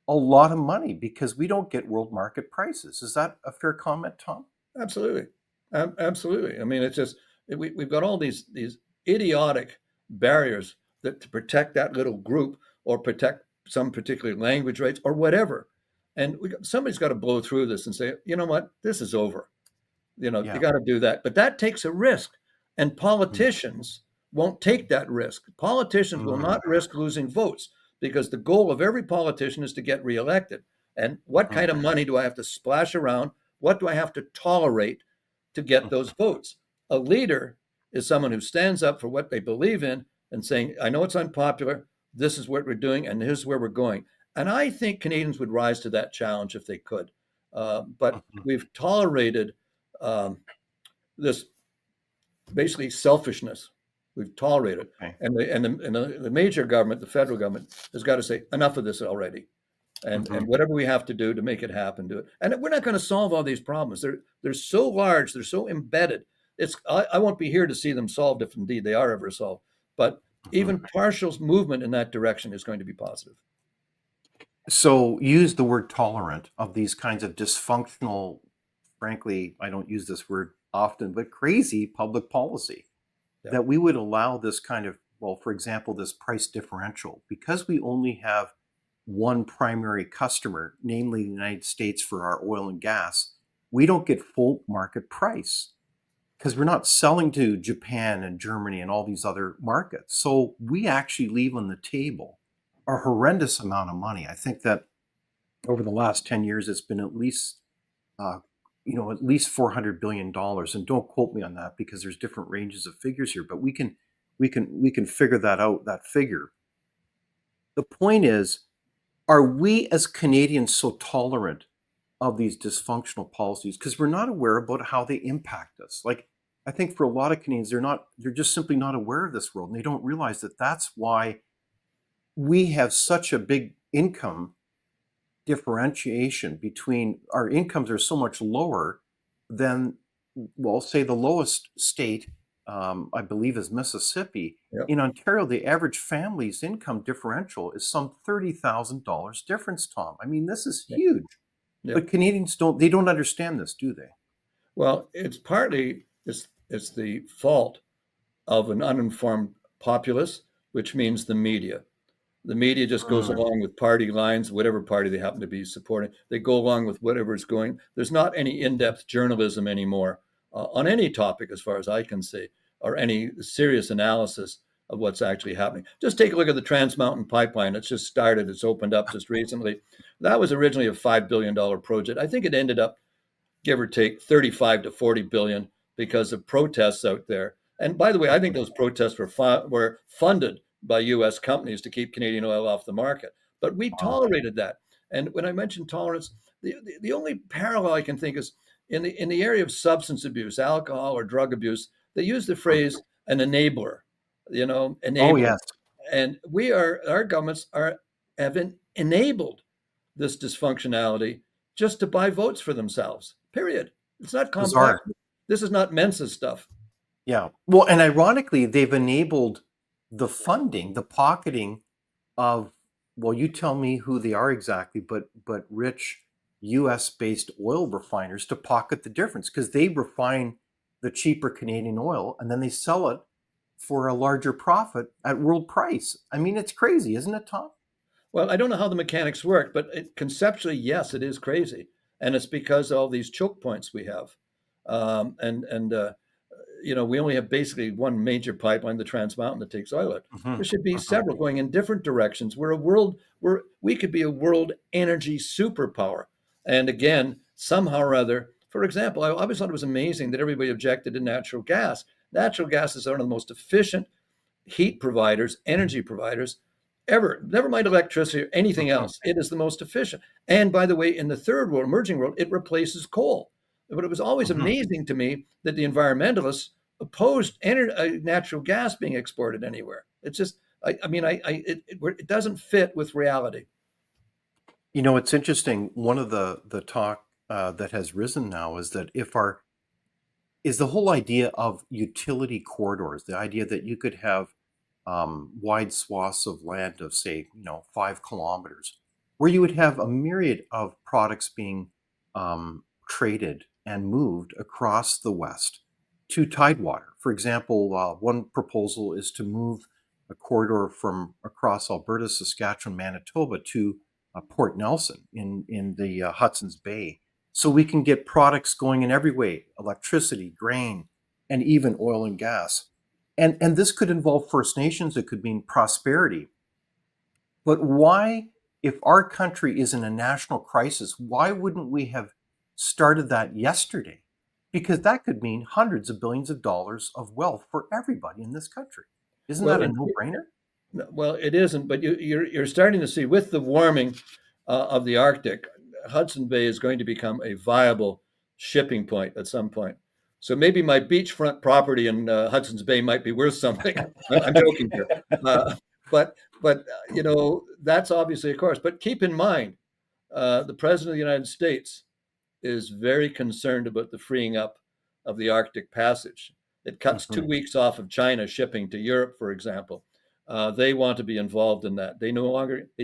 S1: a lot of money because we don't get world market prices. Is that a fair comment, Tom?
S2: Absolutely. Absolutely. I mean, it's just, we've got all these idiotic barriers to protect that little group or protect some particular language rights or whatever. And somebody's got to blow through this and say, you know what, this is over. You got to do that. But that takes a risk. And politicians won't take that risk. Politicians will not risk losing votes because the goal of every politician is to get reelected. And what kind of money do I have to splash around? What do I have to tolerate to get those votes? A leader is someone who stands up for what they believe in and saying, I know it's unpopular. This is what we're doing, and here's where we're going. And I think Canadians would rise to that challenge if they could. But we've tolerated this basically selfishness. We've tolerated, and the major government, the federal government, has got to say enough of this already, and whatever we have to do to make it happen, do it. And we're not going to solve all these problems. They're so large, they're so embedded. I won't be here to see them solved if indeed they are ever solved. But even partial movement in that direction is going to be positive.
S1: So use the word tolerant of these kinds of dysfunctional, frankly, I don't use this word often, but crazy public policy. Yeah. That we would allow this kind of, well, for example, this price differential, because we only have one primary customer, namely the United States for our oil and gas, we don't get full market price because we're not selling to Japan and Germany and all these other markets. So we actually leave on the table a horrendous amount of money. I think that over the last 10 years, it's been at least $400 billion. And don't quote me on that because there's different ranges of figures here, but we can figure that out, that figure. The point is, are we as Canadians so tolerant of these dysfunctional policies because we're not aware about how they impact us? Like, I think for a lot of Canadians, they're just simply not aware of this world, and they don't realize that that's why we have such a big income differentiation between our incomes are so much lower than, well, say the lowest state, I believe is Mississippi. Yep. In Ontario, the average family's income differential is some $30,000 difference, Tom. I mean, this is huge. Yep. But Canadians don't understand this, do they?
S2: Well, it's partly, it's the fault of an uninformed populace, which means the media. The media just goes along with party lines, whatever party they happen to be supporting. They go along with whatever is going. There's not any in-depth journalism anymore on any topic, as far as I can see, or any serious analysis of what's actually happening. Just take a look at the Trans Mountain Pipeline. It's just started. It's opened up just recently. That was originally a $5 billion project. I think it ended up, give or take, 35 to 40 billion because of protests out there. And by the way, I think those protests were funded by U.S. companies to keep Canadian oil off the market. But we tolerated that. And when I mention tolerance, the only parallel I can think is in the area of substance abuse, alcohol or drug abuse, they use the phrase an enabler,
S1: Oh,
S2: enable.
S1: yes.
S2: And our governments have enabled this dysfunctionality just to buy votes for themselves. Period. It's not complex.
S1: Bizarre.
S2: This is not Mensa stuff.
S1: Yeah. Well, and ironically, they've enabled the funding, the pocketing of, well, you tell me who they are exactly, but rich US based oil refiners to pocket the difference because they refine the cheaper Canadian oil and then they sell it for a larger profit at world price. I mean, it's crazy, isn't it, Tom?
S2: Well, I don't know how the mechanics work, but conceptually, yes, it is crazy, and it's because of all these choke points we have, and we only have basically one major pipeline, the Trans Mountain, that takes oil out.
S1: Hmm.
S2: There should be
S1: Hmm.
S2: several going in different directions. We could be a world energy superpower, and again, somehow or other. For example, I always thought it was amazing that everybody objected to natural gas. Natural gas is one of the most efficient heat providers, energy providers ever. Never mind electricity or anything
S1: Hmm.
S2: else. It is the most efficient. And by the way, in the third world, emerging world, it replaces coal. But it was always
S1: Hmm.
S2: amazing to me that the environmentalists opposed natural gas being exported anywhere. It's just, it doesn't fit with reality.
S1: You know, it's interesting. One of the talk that has risen now is that if our is the whole idea of utility corridors, the idea that you could have wide swaths of land of, say, 5 kilometers, where you would have a myriad of products being traded and moved across the West to Tidewater. For example, one proposal is to move a corridor from across Alberta, Saskatchewan, Manitoba to Port Nelson in the Hudson's Bay. So we can get products going in every way: electricity, grain, and even oil and gas. And this could involve First Nations, it could mean prosperity. But why, if our country is in a national crisis, why wouldn't we have started that yesterday? Because that could mean hundreds of billions of dollars of wealth for everybody in this country. Isn't
S2: Well,
S1: that a
S2: and
S1: no-brainer?
S2: No, well, it isn't, but you're starting to see with the warming of the Arctic, Hudson Bay is going to become a viable shipping point at some point. So maybe my beachfront property in Hudson's Bay might be worth something. I'm joking here, but that's obviously a course. But keep in mind, the president of the United States is very concerned about the freeing up of the Arctic Passage. It cuts
S1: Mhm.
S2: 2 weeks off of China shipping to Europe, for example. They want to be involved in that. They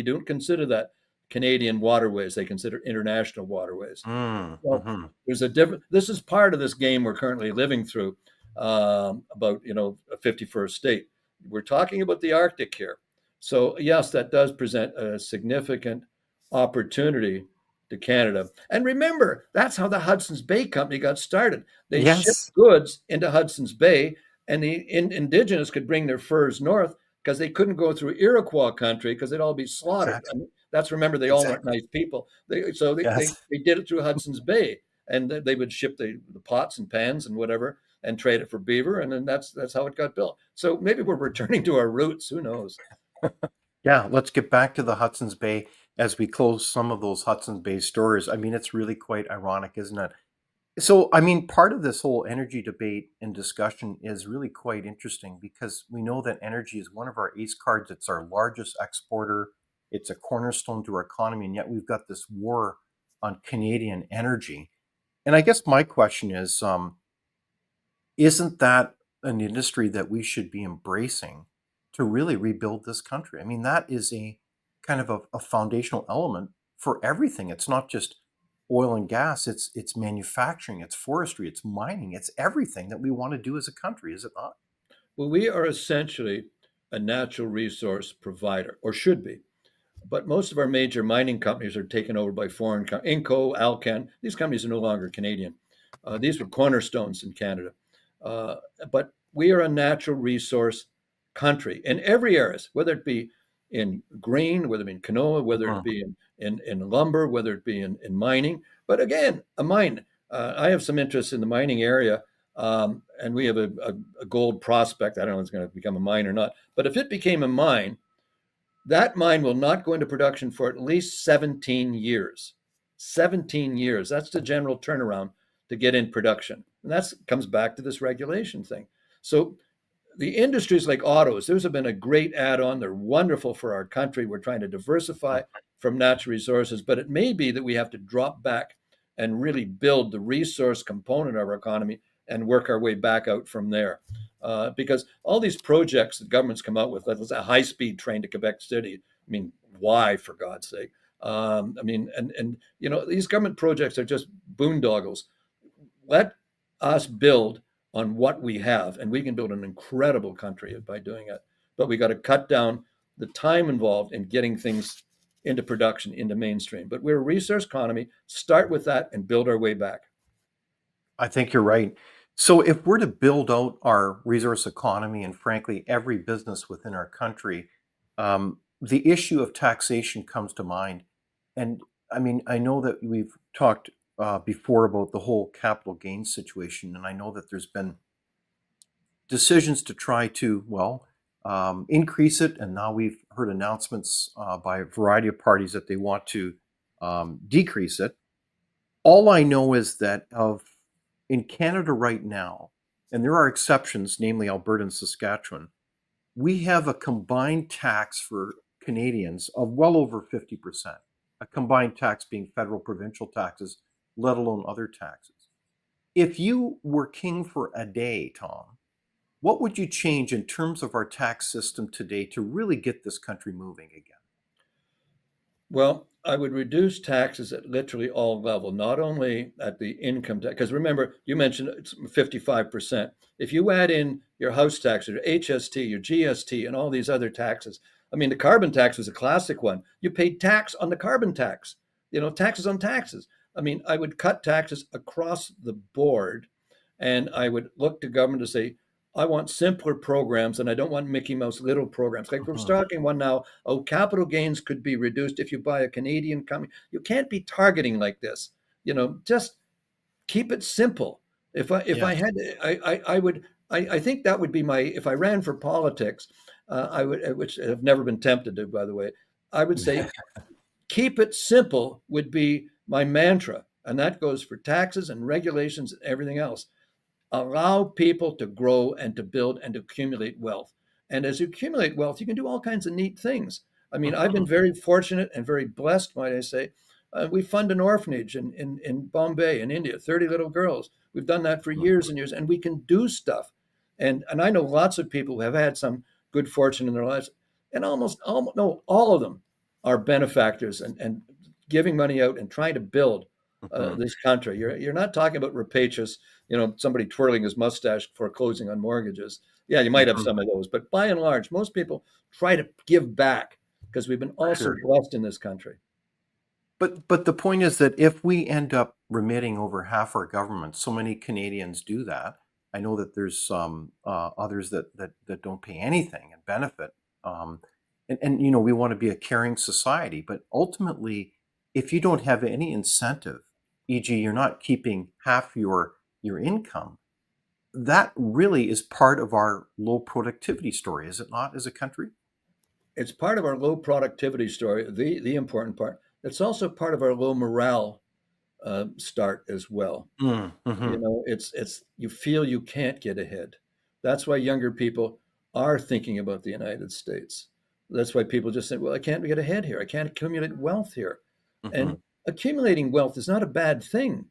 S2: don't consider that Canadian waterways. They consider international waterways.
S1: Mm,
S2: Well,
S1: mhm.
S2: there's a different. This is part of this game we're currently living through about a 51st state. We're talking about the Arctic here, so yes, that does present a significant opportunity to Canada. And remember, that's how the Hudson's Bay Company got started. They shipped
S1: Yes,
S2: goods into Hudson's Bay, and the Indigenous could bring their furs north because they couldn't go through Iroquois country because they'd all be slaughtered.
S1: exactly.
S2: And that's, remember, they all weren't
S1: Exactly.
S2: nice people. They
S1: Yes.
S2: did it through Hudson's Bay, and they would ship the pots and pans and whatever and trade it for beaver, and then that's how it got built. So maybe we're returning to our roots. Who knows?
S1: Yeah, let's get back to the Hudson's Bay as we close some of those Hudson's Bay stores. I mean, it's really quite ironic, isn't it? So, I mean, part of this whole energy debate and discussion is really quite interesting because we know that energy is one of our ace cards. It's our largest exporter. It's a cornerstone to our economy, and yet we've got this war on Canadian energy. And I guess my question is, isn't that an industry that we should be embracing to really rebuild this country? I mean, that is a kind of a foundational element for everything. It's not just oil and gas, it's manufacturing, it's forestry, it's mining, it's everything that we want to do as a country, is it not?
S2: Well, we are essentially a natural resource provider, or should be. But most of our major mining companies are taken over by foreign companies. Inco, Alcan. These companies are no longer Canadian. These were cornerstones in Canada. Uh, but we are a natural resource country in every area, whether it be in grain, whether it be in canola, whether it
S1: Mhm.
S2: be in lumber, whether it be in mining. But again, a mine. I have some interest in the mining area, and we have a gold prospect. I don't know if it's going to become a mine or not. But if it became a mine, That mine will not go into production for at least 17 years. 17 years. That's the general turnaround to get in production. And that comes back to this regulation thing. So the industries like autos, those have been a great add-on. They're wonderful for our country. We're trying to diversify from natural resources, but it may be that we have to drop back and really build the resource component of our economy and work our way back out from there. Because all these projects that governments come out with, like a high-speed train to Quebec City, I mean, why, for God's sake? I mean, and you know, these government projects are just boondoggles. Let us build on what we have, and we can build an incredible country by doing it. But we got to cut down the time involved in getting things into production, into mainstream. But we're a resource economy. Start with that and build our way back.
S1: I think you're right. So if we're to build out our resource economy and frankly every business within our country, the issue of taxation comes to mind. And I mean, I know that we've talked before about the whole capital gains situation, and I know that there's been decisions to try to, well, increase it. And now we've heard announcements by a variety of parties that they want to decrease it. All I know is that in Canada right now, and there are exceptions, namely Alberta and Saskatchewan, we have a combined tax for Canadians of well over 50%, a combined tax being federal, provincial taxes, let alone other taxes. If you were king for a day, Tom, what would you change in terms of our tax system today to really get this country moving again?
S2: Well, I would reduce taxes at literally all levels, not only at the income tax, because remember, you mentioned it's 55%. If you add in your house tax, your HST, your GST, and all these other taxes, I mean, the carbon tax was a classic one. You paid tax on the carbon tax, you know, taxes on taxes. I mean, I would cut taxes across the board, and I would look to government to say, I want simpler programs and I don't want Mickey Mouse little programs. Like we're starting one now. Oh, capital gains could be reduced if you buy a Canadian company. You can't be targeting like this. You know, just keep it simple. If I
S1: Yes.
S2: had, I would, I think that would be my, if I ran for politics, I would, which I've never been tempted to, by the way, I would say keep it simple would be my mantra. And that goes for taxes and regulations and everything else. Allow people to grow and to build and to accumulate wealth. And as you accumulate wealth, you can do all kinds of neat things. I mean, I've been very fortunate and very blessed, might I say. We fund an orphanage in Bombay, in India, 30 little girls. We've done that for years and years, and we can do stuff. And I know lots of people who have had some good fortune in their lives, and no, all of them are benefactors and giving money out and trying to build this country. You're not talking about rapacious, you know, somebody twirling his mustache foreclosing on mortgages. Yeah, you might have some of those, but by and large, most people try to give back because we've been also
S1: Sure.
S2: blessed in this country.
S1: But the point is that if we end up remitting over half our government, so many Canadians do that. I know that there's some others that don't pay anything and benefit. And you know, we want to be a caring society, but ultimately, if you don't have any incentive, e.g., you're not keeping half your income, that really is part of our low productivity story, is it not, as a country?
S2: It's part of our low productivity story, the important part. It's also part of our low morale start as well. You
S1: Mm-hmm.
S2: know, it's you feel you can't get ahead. That's why younger people are thinking about the United States. That's why people just say, well, I can't get ahead here. I can't accumulate wealth here.
S1: Mm-hmm.
S2: And accumulating wealth is not a bad thing.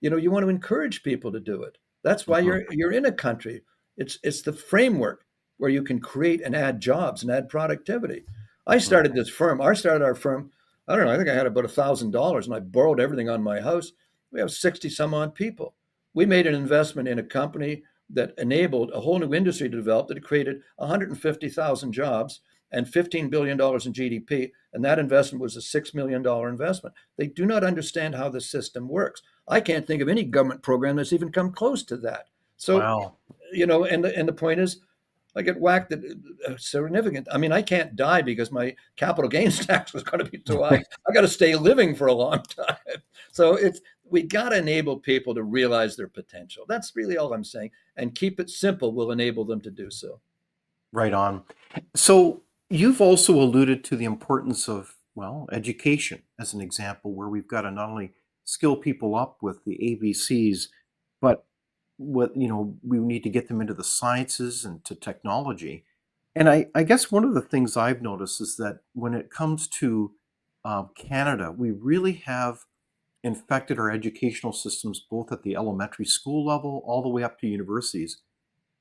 S2: You know, you want to encourage people to do it. That's why
S1: Mm-hmm.
S2: you're in a country. It's the framework where you can create and add jobs and add productivity. I started this firm. I started our firm. I don't know. I think I had about $1,000, and I borrowed everything on my house. We have 60 some odd people. We made an investment in a company that enabled a whole new industry to develop that created 150,000 jobs and $15 billion in GDP. And that investment was a $6 million investment. They do not understand how the system works. I can't think of any government program that's even come close to that. So,
S1: Wow.
S2: you know, and the point is, I get whacked at significant. I mean, I can't die because my capital gains tax was going to be too high. I got to stay living for a long time. So we got to enable people to realize their potential. That's really all I'm saying. And keep it simple will enable them to do so.
S1: Right on. So You've also alluded to the importance of, well, education as an example, where we've got to not only skill people up with the ABCs, but we need to get them into the sciences and to technology. And I guess one of the things I've noticed is that when it comes to Canada, we really have infected our educational systems, both at the elementary school level all the way up to universities,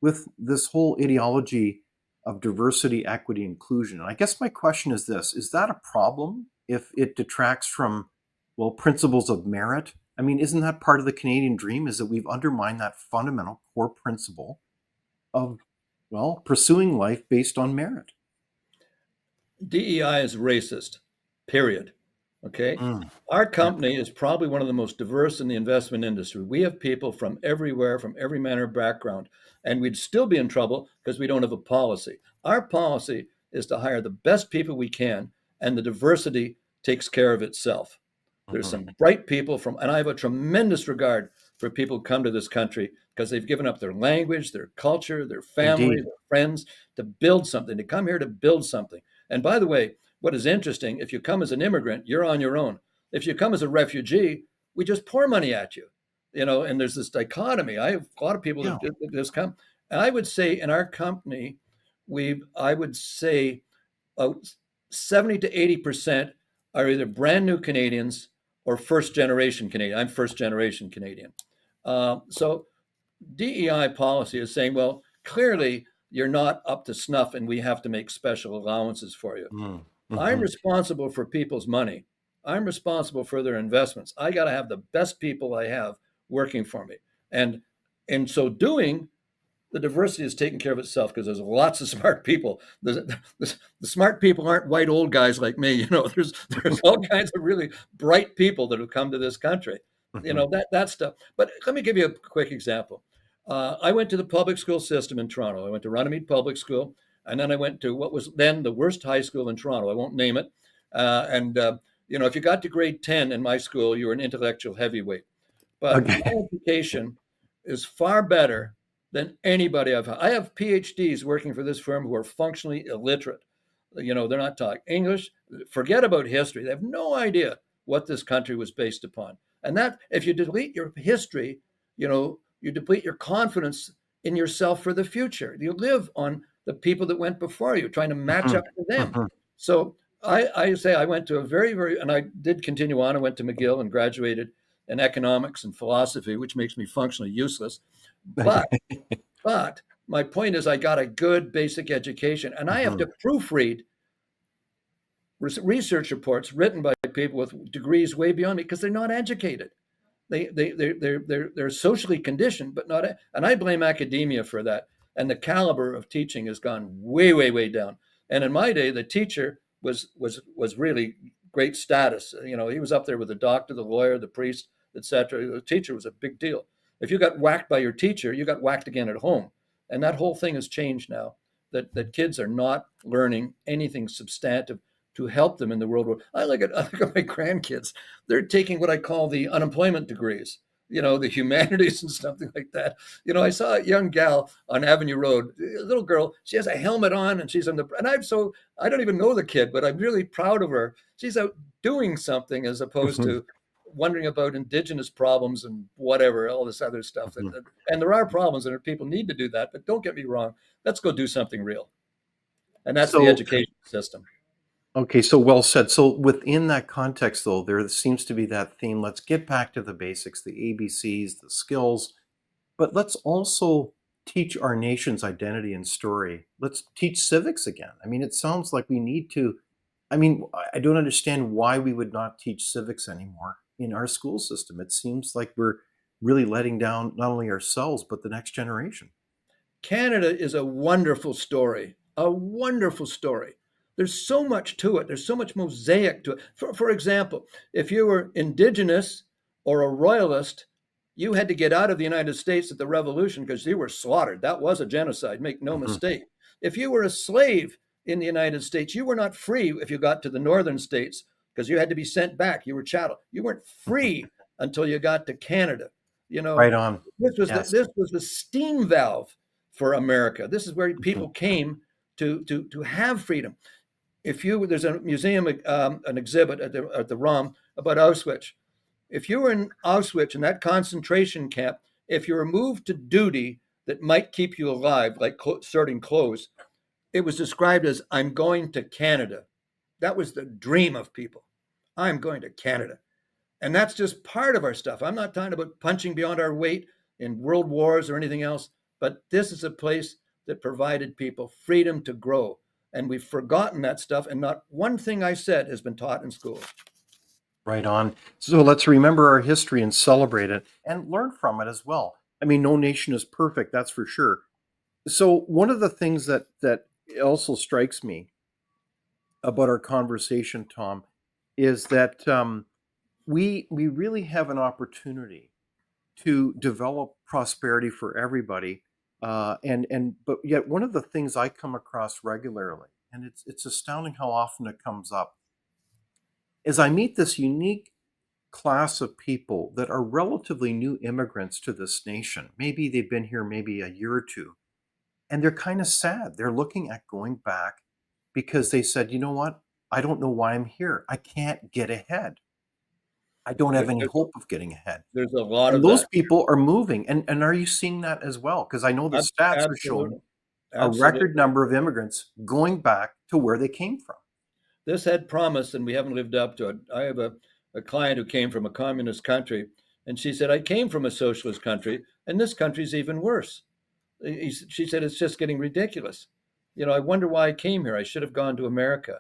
S1: with this whole ideology of diversity, equity, inclusion. And I guess my question is this: is that a problem if it detracts from, well, principles of merit? I mean, isn't that part of the Canadian dream? Is that we've undermined that fundamental core principle of, well, pursuing life based on merit?
S2: DEI is racist, period. Okay.
S1: Mm,
S2: Our
S1: yeah.
S2: company is probably one of the most diverse in the investment industry. We have people from everywhere, from every manner of background, and we'd still be in trouble because we don't have a policy. Our policy is to hire the best people we can, and the diversity takes care of itself. There's
S1: Mhm.
S2: some bright people from, and I have a tremendous regard for people who come to this country because they've given up their language, their culture, their family,
S1: Indeed.
S2: their friends to build something, to come here to build something. And by the way, what is interesting, if you come as an immigrant, you're on your own. If you come as a refugee, we just pour money at you, and there's this dichotomy. I have a lot of people
S1: Yeah.
S2: that just come. And I would say in our company, I would say uh, 70 to 80% are either brand new Canadians or first generation Canadian. I'm first generation Canadian. So DEI policy is saying, well, clearly you're not up to snuff and we have to make special allowances for you.
S1: Mm,
S2: I'm
S1: mhm.
S2: responsible for people's money. I'm responsible for their investments. I got to have the best people I have working for me. And in so doing, the diversity is taking care of itself because there's lots of smart people. The smart people aren't white old guys like me. There's all kinds of really bright people that have come to this country.
S1: Mhm.
S2: That stuff. But let me give you a quick example. I went to the public school system in Toronto. I went to Runnymede Public School, and then I went to what was then the worst high school in Toronto. I won't name it. And if you got to grade 10 in my school, you were an intellectual heavyweight. But my
S1: Okay.
S2: education is far better than anybody I've had. I have PhDs working for this firm who are functionally illiterate. They're not talking English. Forget about history. They have no idea what this country was based upon. And that, if you delete your history, you deplete your confidence in yourself for the future. You live on the people that went before you, trying to match
S1: Mhm.
S2: up to them.
S1: Mhm.
S2: So I say I went to a very, very, and I did continue on. I went to McGill and graduated in economics and philosophy, which makes me functionally useless. But but my point is, I got a good basic education, and I have
S1: Mhm.
S2: to proofread research reports written by people with degrees way beyond me because they're not educated. They're socially conditioned, but not. And I blame academia for that. And the caliber of teaching has gone way, way, way down. And in my day, the teacher was really great status. He was up there with the doctor, the lawyer, the priest, etc. The teacher was a big deal. If you got whacked by your teacher, you got whacked again at home. And that whole thing has changed now. That kids are not learning anything substantive to help them in the world. I look at my grandkids. They're taking what I call the unemployment degrees, the humanities and something like that. I saw a young gal on Avenue Road, a little girl. She has a helmet on, and she's on the. And I don't even know the kid, but I'm really proud of her. She's out doing something as opposed
S1: Mhm.
S2: to wondering about indigenous problems and whatever, all this other stuff.
S1: Mhm.
S2: And there are problems, and people need to do that. But don't get me wrong. Let's go do something real, and that's the
S1: So,
S2: education system.
S1: okay, so well said. So within that context, though, there seems to be that theme. Let's get back to the basics, the ABCs, the skills, but let's also teach our nation's identity and story. Let's teach civics again. I mean, it sounds like we need to. I mean, I don't understand why we would not teach civics anymore in our school system. It seems like we're really letting down not only ourselves, but the next generation.
S2: Canada is a wonderful story, a wonderful story. There's so much to it. There's so much mosaic to it. For example, if you were indigenous or a royalist, you had to get out of the United States at the Revolution because you were slaughtered. That was a genocide, make no
S1: Mhm.
S2: mistake. If you were a slave in the United States, you were not free if you got to the northern states because you had to be sent back. You were chattel. You weren't free until you got to Canada. You know,
S1: Right on.
S2: this was
S1: Yes.
S2: the steam valve for America. This is where
S1: Mhm.
S2: people came to have freedom. There's a museum, an exhibit at the ROM about Auschwitz. If you were in Auschwitz in that concentration camp, if you were moved to duty that might keep you alive, like sorting clothes, it was described as, I'm going to Canada. That was the dream of people. I'm going to Canada. And that's just part of our stuff. I'm not talking about punching beyond our weight in world wars or anything else, but this is a place that provided people freedom to grow. And we've forgotten that stuff, and not one thing I said has been taught in school.
S1: Right on. So let's remember our history and celebrate it and learn from it as well. I mean, no nation is perfect, that's for sure. So one of the things that also strikes me about our conversation, Tom, is that we really have an opportunity to develop prosperity for everybody, but yet one of the things I come across regularly, and it's astounding how often it comes up, is I meet this unique class of people that are relatively new immigrants to this nation. Maybe they've been here maybe a year or two, and they're kind of sad. They're looking at going back because they said, you know what? I don't know why I'm here. I can't get ahead. I don't have any hope of getting ahead.
S2: There's a lot
S1: And
S2: of
S1: those
S2: that.
S1: people are moving. And are you seeing that as well? Because I know the stats are showing a
S2: Absolutely.
S1: record number of immigrants going back to where they came from.
S2: This had promise, and we haven't lived up to it. I have a client who came from a communist country, and she said, I came from a socialist country, and this country's even worse. She said, it's just getting ridiculous. I wonder why I came here. I should have gone to America.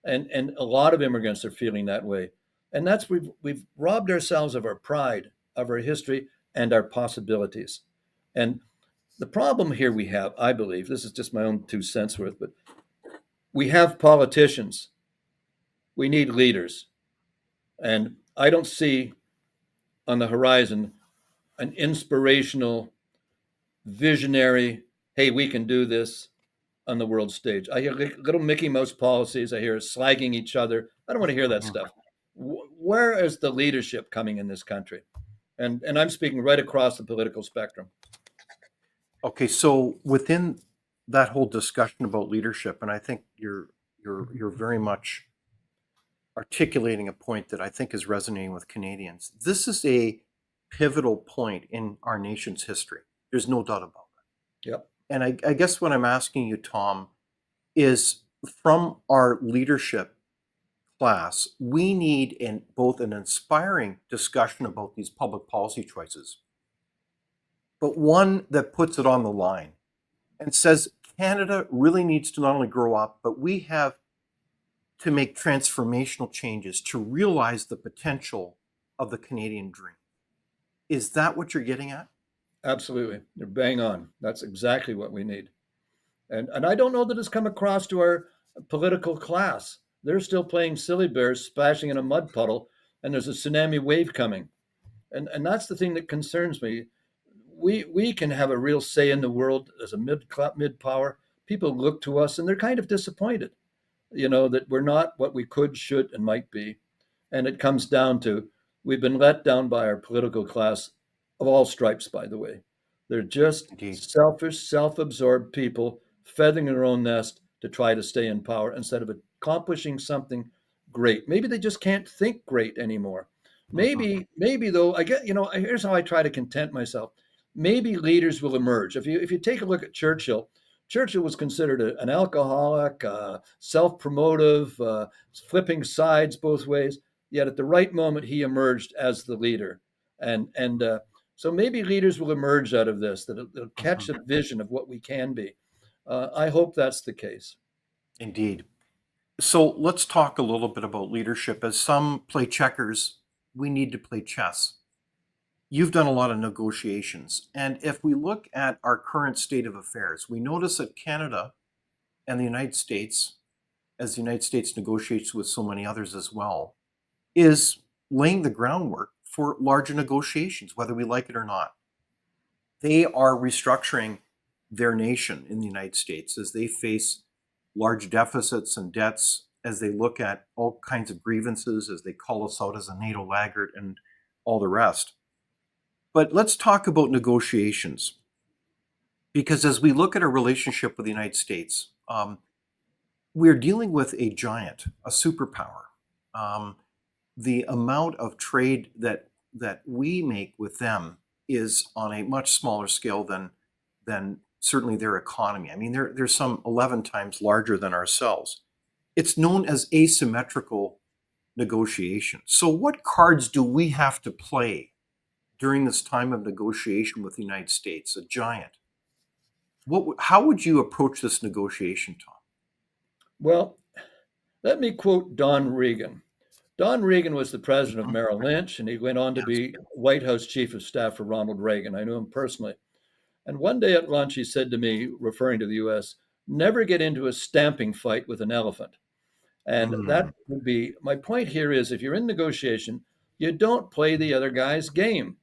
S2: And a lot of immigrants are feeling that way. And that's we've robbed ourselves of our pride, of our history, and our possibilities. And the problem here we have, I believe, this is just my own 2 cents worth, but we have politicians. We need leaders. And I don't see on the horizon an inspirational, visionary, hey, we can do this on the world stage. I hear little Mickey Mouse policies. I hear slagging each other. I don't want to hear that stuff. Where is the leadership coming in this country? And I'm speaking right across the political spectrum.
S1: Okay, so within that whole discussion about leadership, and I think you're very much articulating a point that I think is resonating with Canadians. This is a pivotal point in our nation's history. There's no doubt about it.
S2: Yep.
S1: And I guess what I'm asking you, Tom, is from our leadership class, we need both an inspiring discussion about these public policy choices, but one that puts it on the line and says Canada really needs to not only grow up, but we have to make transformational changes to realize the potential of the Canadian dream. Is that what you're getting at?
S2: Absolutely. You're bang on. That's exactly what we need. And I don't know that it's come across to our political class. They're still playing silly bears, splashing in a mud puddle, and there's a tsunami wave coming. And that's the thing that concerns me. We can have a real say in the world as a mid power. People look to us and they're kind of disappointed, that we're not what we could, should, and might be. And it comes down to we've been let down by our political class of all stripes, by the way. They're just
S1: Indeed.
S2: selfish, self-absorbed people feathering their own nest to try to stay in power instead of accomplishing something great. Maybe they just can't think great anymore. Maybe though, here's how I try to content myself. Maybe leaders will emerge. If you take a look at Churchill was considered an alcoholic, self-promotive, flipping sides both ways. Yet at the right moment, he emerged as the leader. And so maybe leaders will emerge out of this, that they'll catch a vision of what we can be. I hope that's the case.
S1: Indeed. So let's talk a little bit about leadership. As some play checkers, we need to play chess. You've done a lot of negotiations. And if we look at our current state of affairs, we notice that Canada and the United States, as the United States negotiates with so many others as well, is laying the groundwork for larger negotiations, whether we like it or not. They are restructuring their nation in the United States as they face large deficits and debts, as they look at all kinds of grievances, as they call us out as a NATO laggard and all the rest. But let's talk about negotiations. Because as we look at our relationship with the United States, we're dealing with a giant, a superpower. Um, the amount of trade that we make with them is on a much smaller scale than certainly their economy. I mean, they're some 11 times larger than ourselves. It's known as asymmetrical negotiation. So, what cards do we have to play during this time of negotiation with the United States, a giant? How would you approach this negotiation, Tom?
S2: Well, let me quote Don Regan. Don Regan was the president of
S1: Mhm.
S2: Merrill Lynch, and he went on to
S1: Yes.
S2: be White House chief of staff for Ronald Reagan. I knew him personally. And one day at lunch, he said to me, referring to the US, never get into a stamping fight with an elephant. And that
S1: Mm,
S2: would be my point here is if you're in negotiation, you don't play the other guy's game.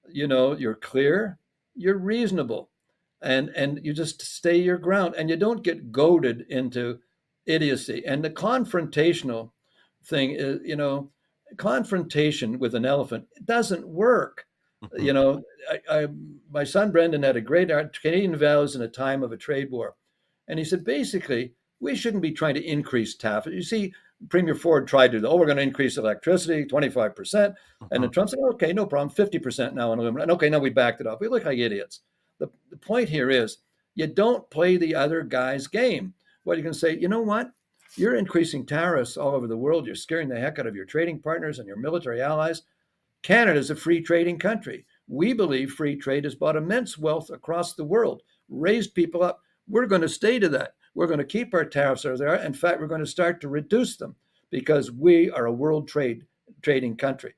S2: You're clear, you're reasonable, and you just stay your ground and you don't get goaded into idiocy. And the confrontational thing is, confrontation with an elephant doesn't work.
S1: mhm,
S2: You know, my son Brendan had a great Canadian values in a time of a trade war, and he said basically we shouldn't be trying to increase tariffs. You see, Premier Ford tried to, oh, we're going to increase electricity 25%. And then
S1: mhm,
S2: Trump said, okay, no problem, 50% now on aluminum. And okay, now we backed it off. We look like idiots. The point here is you don't play the other guy's game. Well, you can say, you know what? You're increasing tariffs all over the world. You're scaring the heck out of your trading partners and your military allies. Canada is a free trading country. We believe free trade has brought immense wealth across the world, raised people up. We're going to stay to that. We're going to keep our tariffs as they are. In fact, we're going to start to reduce them because we are a world trading country.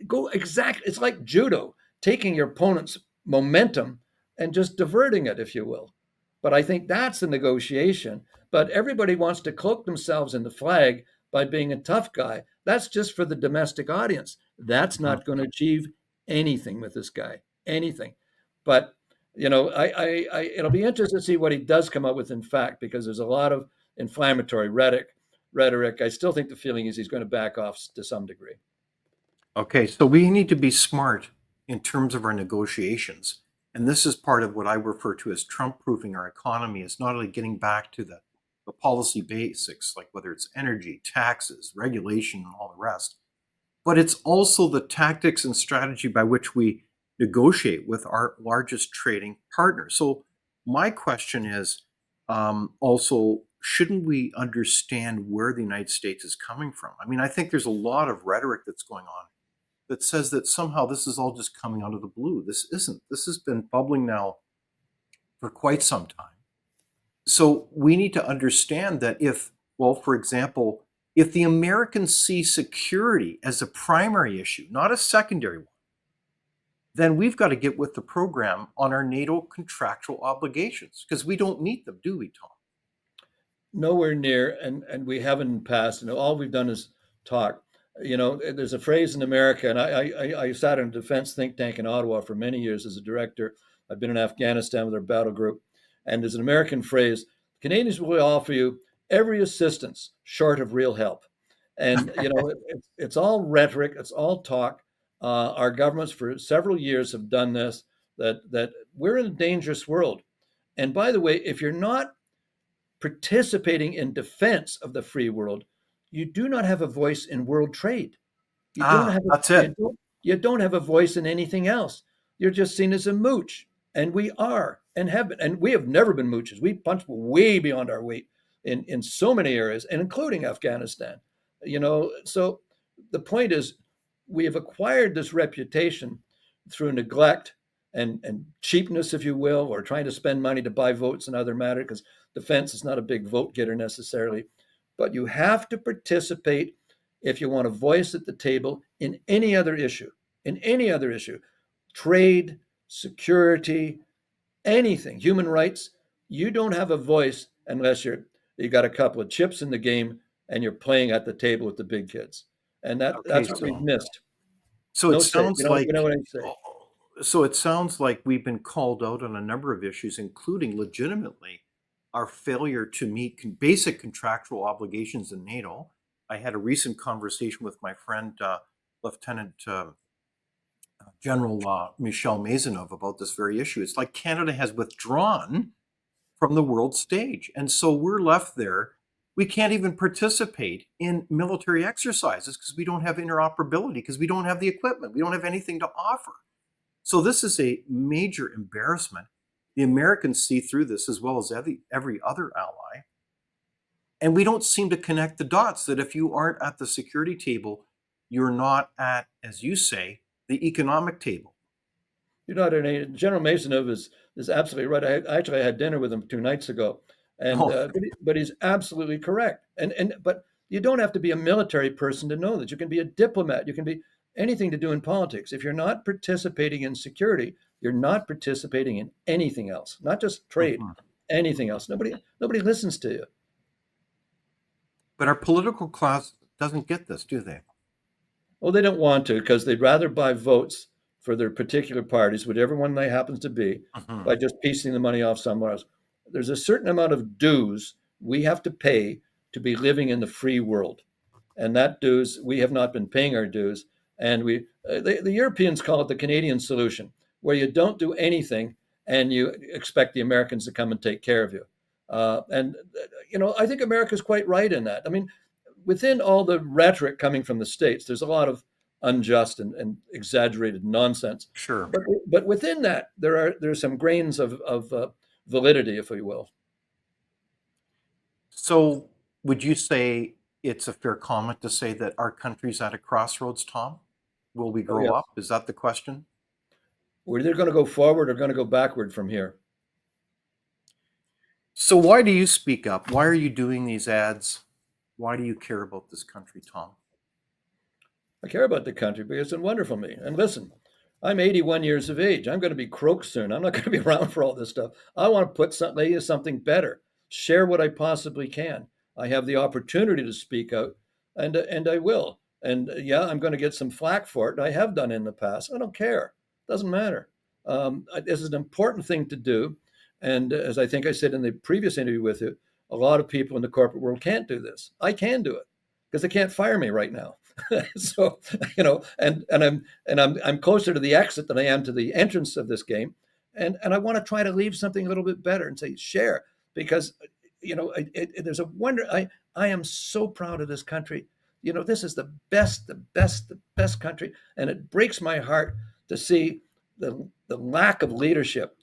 S2: Go exactly. It's like judo, taking your opponent's momentum and just diverting it, if you will. But I think that's the negotiation. But everybody wants to cloak themselves in the flag by being a tough guy. That's just for the domestic audience. That's
S1: mhm.
S2: not going to achieve anything with this guy, anything. But it'll be interesting to see what he does come up with. In fact, because there's a lot of inflammatory rhetoric. I still think the feeling is he's going to back off to some degree.
S1: Okay, so we need to be smart in terms of our negotiations. And this is part of what I refer to as Trump proofing our economy, is not only getting back to the policy basics, like whether it's energy, taxes, regulation, and all the rest, but it's also the tactics and strategy by which we negotiate with our largest trading partner. So, my question is also, shouldn't we understand where the United States is coming from? I mean, I think there's a lot of rhetoric that's going on that says that somehow this is all just coming out of the blue. This isn't. This has been bubbling now for quite some time. So we need to understand that well, for example, if the Americans see security as a primary issue, not a secondary one, then we've got to get with the program on our NATO contractual obligations because we don't meet them, do we, Tom?
S2: Nowhere near, and we haven't in the past. All we've done is talk. There's a phrase in America, and I sat in a defense think tank in Ottawa for many years as a director. I've been in Afghanistan with our battle group, and there's an American phrase: Canadians will offer you every assistance short of real help. And it's all rhetoric, it's all talk. Our governments for several years have done this. That we're in a dangerous world. And by the way, if you're not participating in defense of the free world, you do not have a voice in world trade. You don't
S1: Ah,
S2: have a,
S1: that's it.
S2: you don't have a voice in anything else. You're just seen as a mooch, and we are and have been, and we have never been mooches. We punch way beyond our weight in so many areas, and including Afghanistan. So the point is, we have acquired this reputation through neglect and cheapness, if you will, or trying to spend money to buy votes and other matter, because defense is not a big vote getter necessarily. But you have to participate if you want a voice at the table in any other issue, trade, security, anything, human rights. You don't have a voice unless you got a couple of chips in the game and you're playing at the table with the big kids. And
S1: Okay,
S2: that's what we've
S1: so
S2: missed.
S1: so it
S2: No say.
S1: sounds
S2: You know
S1: like
S2: what I say.
S1: so it sounds like we've been called out on a number of issues, including legitimately our failure to meet basic contractual obligations in NATO. I had a recent conversation with my friend Lieutenant General Michel Maisonneuve about this very issue. It's like Canada has withdrawn from the world stage. And so we're left there. We can't even participate in military exercises because we don't have interoperability, because we don't have the equipment. We don't have anything to offer. So this is a major embarrassment. The Americans see through this as well as every other ally. And we don't seem to connect the dots that if you aren't at the security table, you're not at, as you say, the economic table.
S2: You're not General Masonov is absolutely right. I had dinner with him 2 nights ago, and but he's absolutely correct. But you don't have to be a military person to know that. You can be a diplomat. You can be anything to do in politics. If you're not participating in security, you're not participating in anything else. Not just trade, anything else. Nobody listens to you.
S1: But our political class doesn't get this, do they?
S2: Well, they don't want to because they'd rather buy votes for their particular parties, whatever one they happens to be, by just piecing the money off somewhere else. There's a certain amount of dues we have to pay to be living in the free world. And that dues, we have not been paying our dues. And the Europeans call it the Canadian solution, where you don't do anything and you expect the Americans to come and take care of you. I think America's quite right in that. I mean, within all the rhetoric coming from the States, there's a lot of unjust and exaggerated nonsense.
S1: Sure.
S2: But within that, there's some grains of validity, if we will.
S1: So would you say it's a fair comment to say that our country's at a crossroads, Tom? Will we grow up? Is that the question?
S2: We're either going to go forward or going to go backward from here.
S1: So why do you speak up? Why are you doing these ads? Why do you care about this country, Tom?
S2: I care about the country because it's wonderful to me. And listen, I'm 81 years of age. I'm going to be croaked soon. I'm not going to be around for all this stuff. I want to lay you something better, share what I possibly can. I have the opportunity to speak out, and I will. And yeah, I'm going to get some flack for it. I have done in the past. I don't care. It doesn't matter. This is an important thing to do. And as I think I said in the previous interview with you, a lot of people in the corporate world can't do this. I can do it because they can't fire me right now. So, and I'm closer to the exit than I am to the entrance of this game. And I want to try to leave something a little bit better and say, share, because, there's a wonder. I am so proud of this country. This is the best country. And it breaks my heart to see the lack of leadership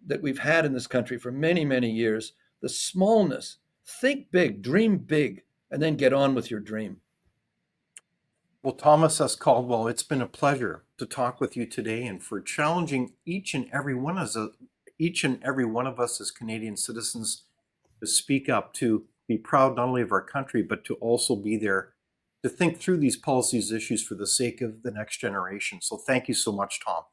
S2: that we've had in this country for many, many years, the smallness. Think big, dream big, and then get on with your dream.
S1: Well, Thomas S. Caldwell, it's been a pleasure to talk with you today and for challenging each and every one of us as Canadian citizens to speak up, to be proud not only of our country, but to also be there to think through these policies issues for the sake of the next generation. So thank you so much, Tom.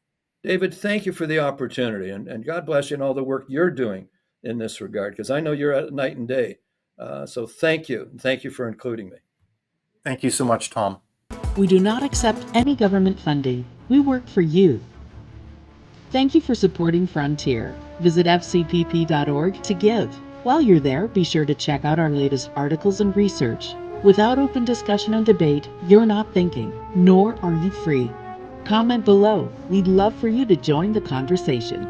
S2: David, thank you for the opportunity, and God bless you and all the work you're doing in this regard, because I know you're at night and day. So thank you. And thank you for including me.
S1: Thank you so much, Tom.
S5: We do not accept any government funding. We work for you. Thank you for supporting Frontier. Visit fcpp.org to give. While you're there, be sure to check out our latest articles and research. Without open discussion and debate, you're not thinking, nor are you free. Comment below. We'd love for you to join the conversation.